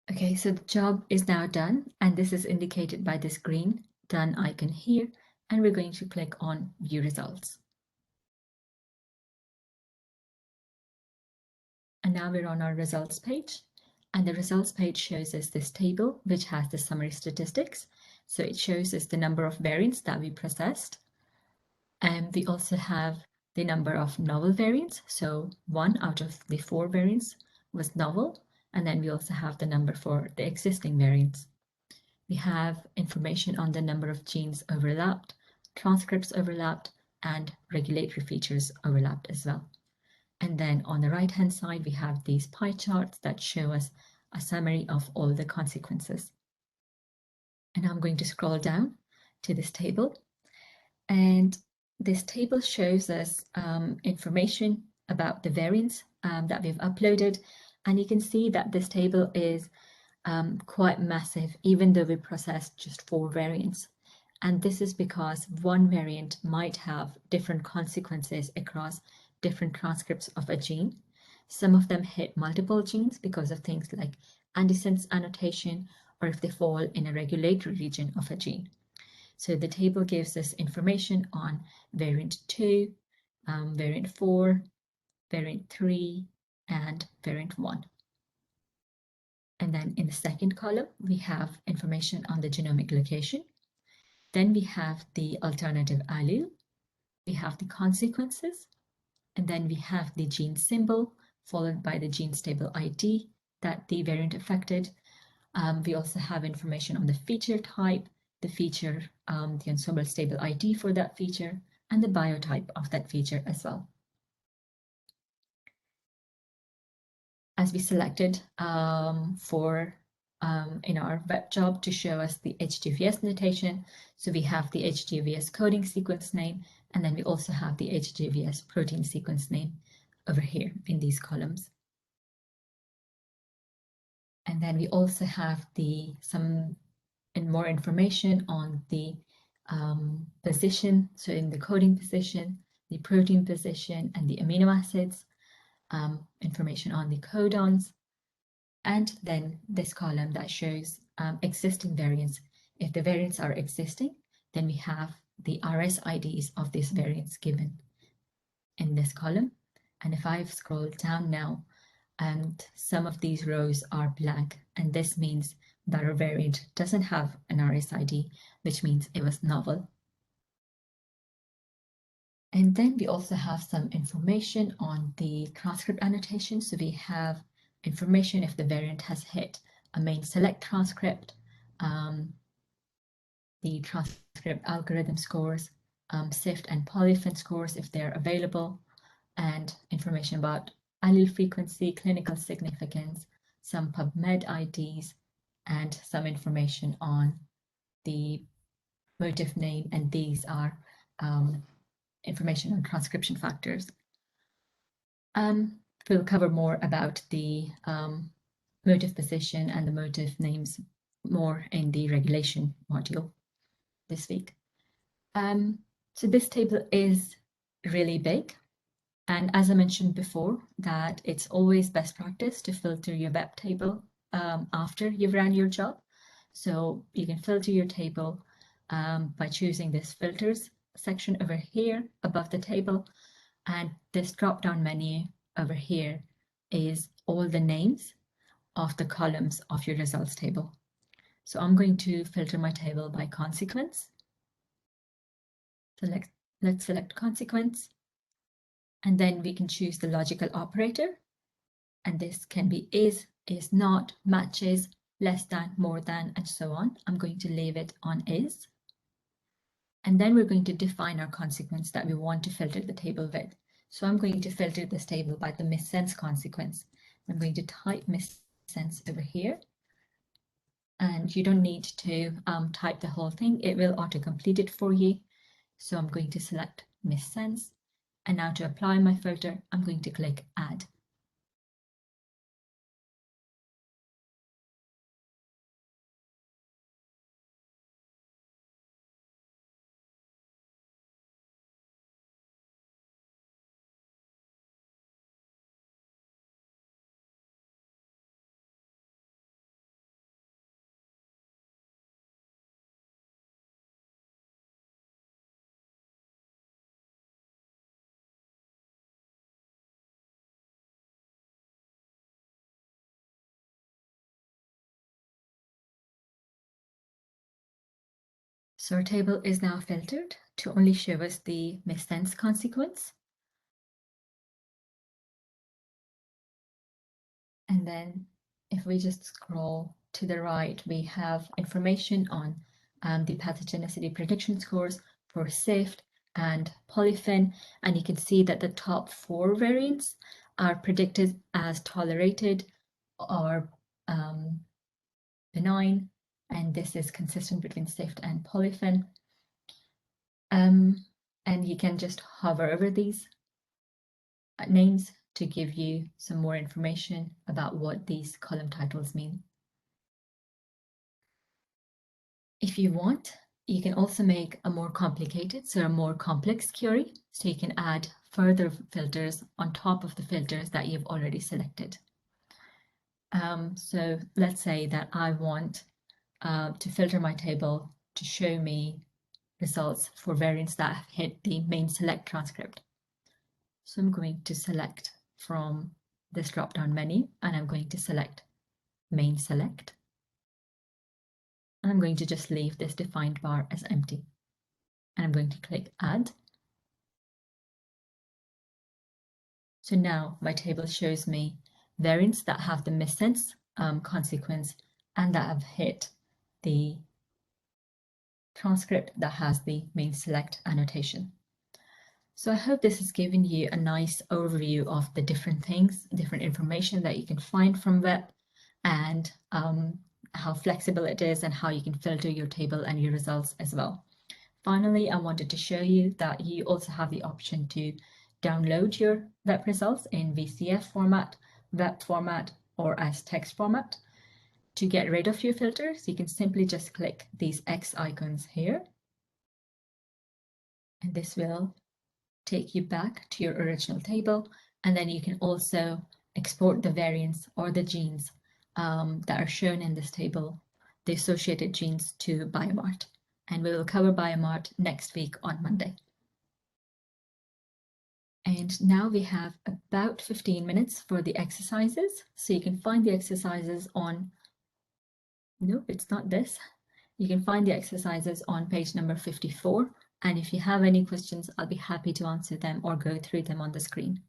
Okay, so the job is now done, and this is indicated by this green done icon here, and we're going to click on View Results. And now we're on our results page, and the results page shows us this table, which has the summary statistics. So it shows us the number of variants that we processed. And we also have the number of novel variants. So 1 out of the 4 variants was novel. And then we also have the number for the existing variants. We have information on the number of genes overlapped, transcripts overlapped, and regulatory features overlapped as well. And then on the right-hand side, we have these pie charts that show us a summary of all the consequences. And I'm going to scroll down to this table. And this table shows us information about the variants that we've uploaded. And you can see that this table is quite massive, even though we processed just 4 variants. And this is because one variant might have different consequences across different transcripts of a gene. Some of them hit multiple genes because of things like antisense annotation, or if they fall in a regulatory region of a gene. So the table gives us information on variant 2, variant 4, variant 3, and variant 1. And then in the second column, we have information on the genomic location. Then we have the alternative allele. We have the consequences. And then we have the gene symbol, followed by the gene stable ID that the variant affected. We also have information on the feature type, the feature, the Ensembl stable ID for that feature, and the biotype of that feature as well. As we selected in our web job to show us the HGVS notation. So we have the HGVS coding sequence name, and then we also have the HGVS protein sequence name over here in these columns. And then we also have some more information on the position. So in the coding position, the protein position, and the amino acids, information on the codons, and then this column that shows existing variants. If the variants are existing, then we have the RSIDs of these variants given in this column. And if I scroll down now, and some of these rows are blank, and this means that our variant doesn't have an RSID, which means it was novel. And then we also have some information on the transcript annotation. So we have information if the variant has hit a main select transcript, the transcript algorithm scores, SIFT and polyphen scores if they're available, and information about allele frequency, clinical significance, some PubMed IDs, and some information on the motif name, and these are information on transcription factors. We'll cover more about the motif position and the motif names more in the regulation module this week. So this table is really big. And as I mentioned before, that it's always best practice to filter your web table after you've ran your job. So you can filter your table by choosing this filters section over here above the table. And this drop-down menu over here is all the names of the columns of your results table. So I'm going to filter my table by consequence. Let's select consequence. And then we can choose the logical operator. And this can be is not, matches, less than, more than, and so on. I'm going to leave it on is. And then we're going to define our consequence that we want to filter the table with. So I'm going to filter this table by the missense consequence. I'm going to type missense over here. And you don't need to type the whole thing. It will auto-complete it for you. So I'm going to select missense. And now to apply my filter, I'm going to click Add. So our table is now filtered to only show us the missense consequence. And then if we just scroll to the right, we have information on the pathogenicity prediction scores for SIFT and polyphen. And you can see that the top 4 variants are predicted as tolerated or benign. And this is consistent between SIFT and polyphen. And you can just hover over these names to give you some more information about what these column titles mean. If you want, you can also make a more complicated, so a more complex query, so you can add further filters on top of the filters that you've already selected. So let's say that I want to filter my table to show me results for variants that have hit the main select transcript. So I'm going to select from this drop-down menu, and I'm going to select main select. And I'm going to just leave this defined bar as empty. And I'm going to click Add. So now my table shows me variants that have the missense consequence and that have hit the transcript that has the main select annotation. So I hope this has given you a nice overview of the different things, different information that you can find from web, and how flexible it is and how you can filter your table and your results as well. Finally, I wanted to show you that you also have the option to download your web results in VCF format, web format, or as text format. To get rid of your filters, you can simply just click these X icons here. And this will take you back to your original table. And then you can also export the variants or the genes that are shown in this table, the associated genes to BioMart. And we will cover BioMart next week on Monday. And now we have about 15 minutes for the exercises. So you can find the exercises on, no, it's not this. You can find the exercises on page number 54. And if you have any questions, I'll be happy to answer them or go through them on the screen.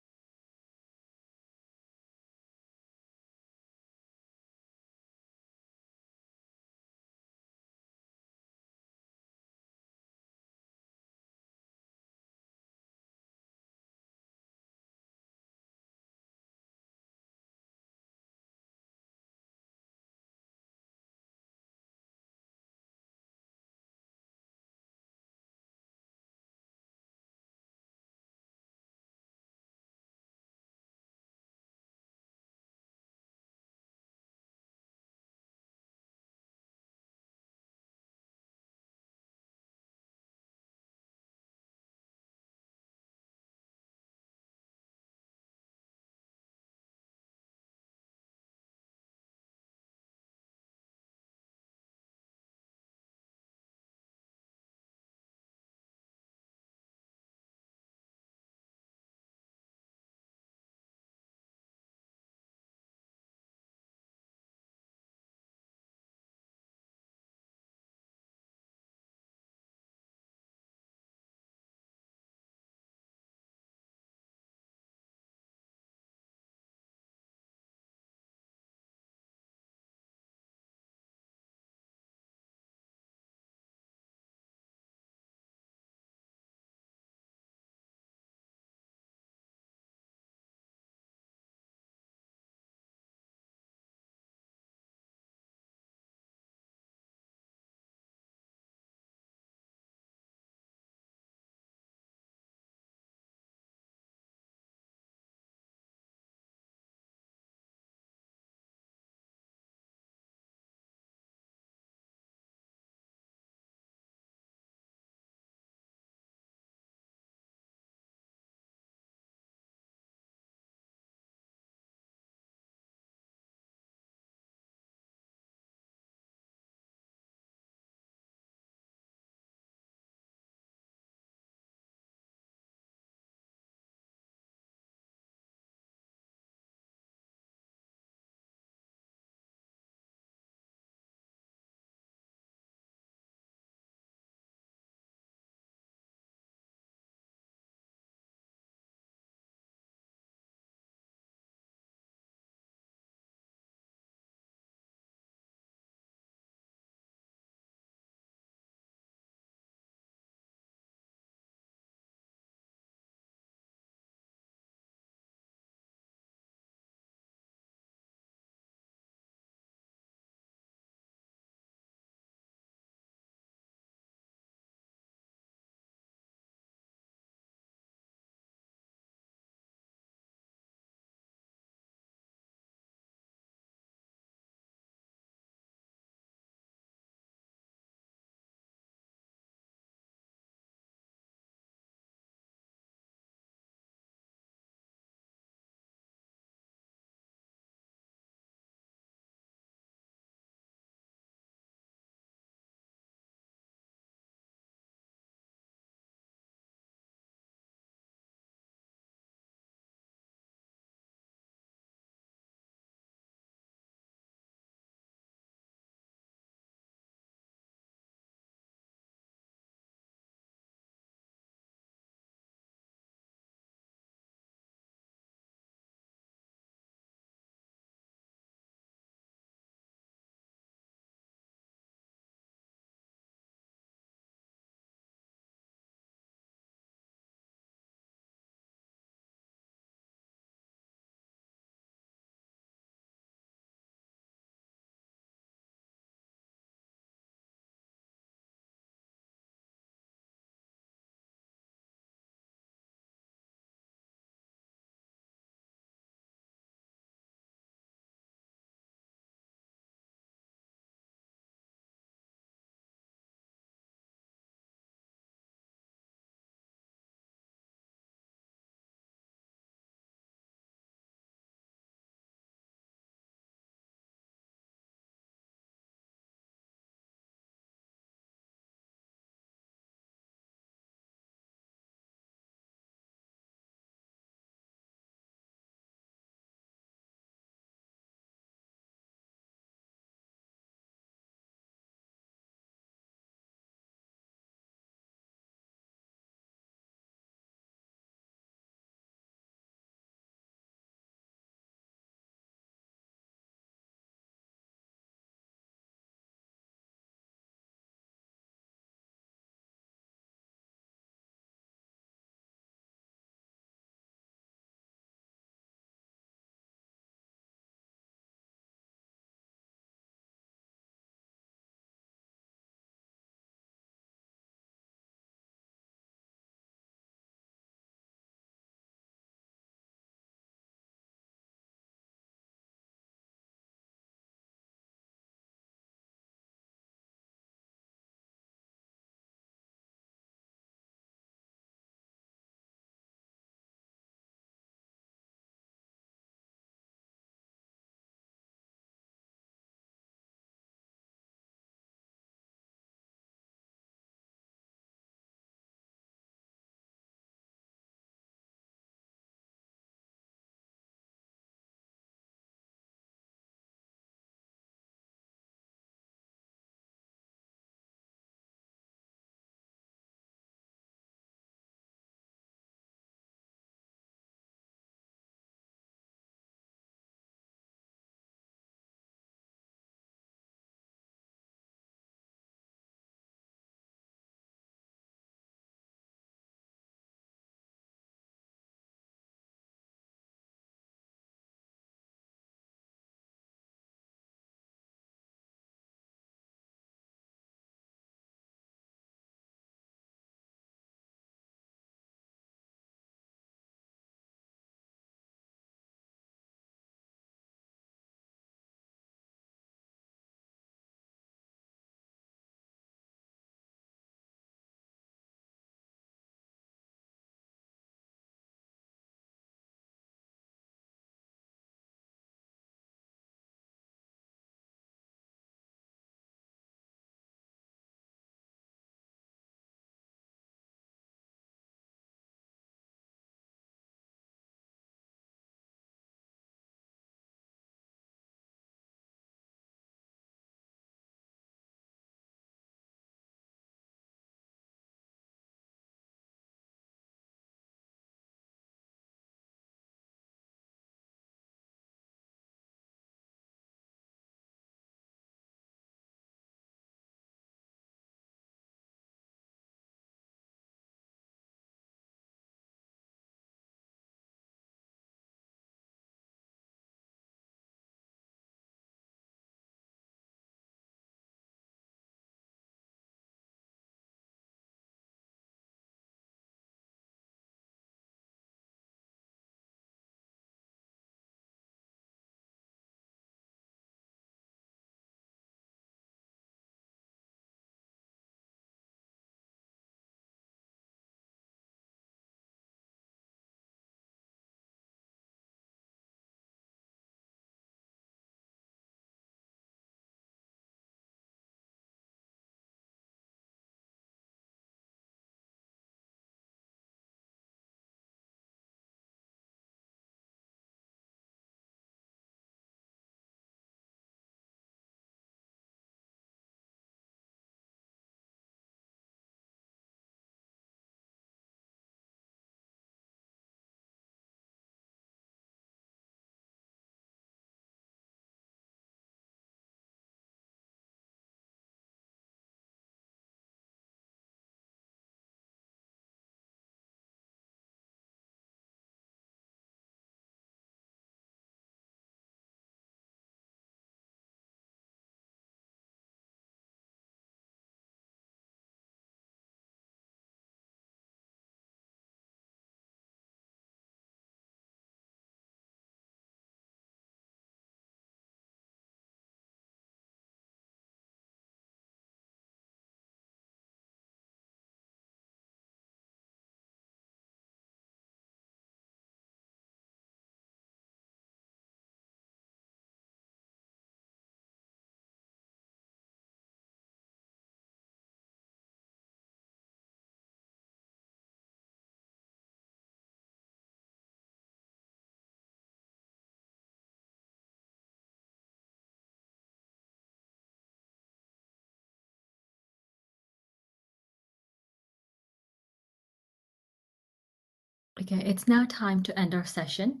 Okay, it's now time to end our session.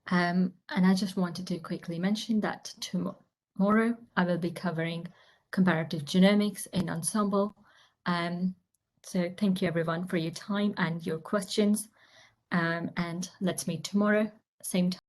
And I just wanted to quickly mention that tomorrow I will be covering comparative genomics in Ensembl. So thank you everyone for your time and your questions. And let's meet tomorrow, same time.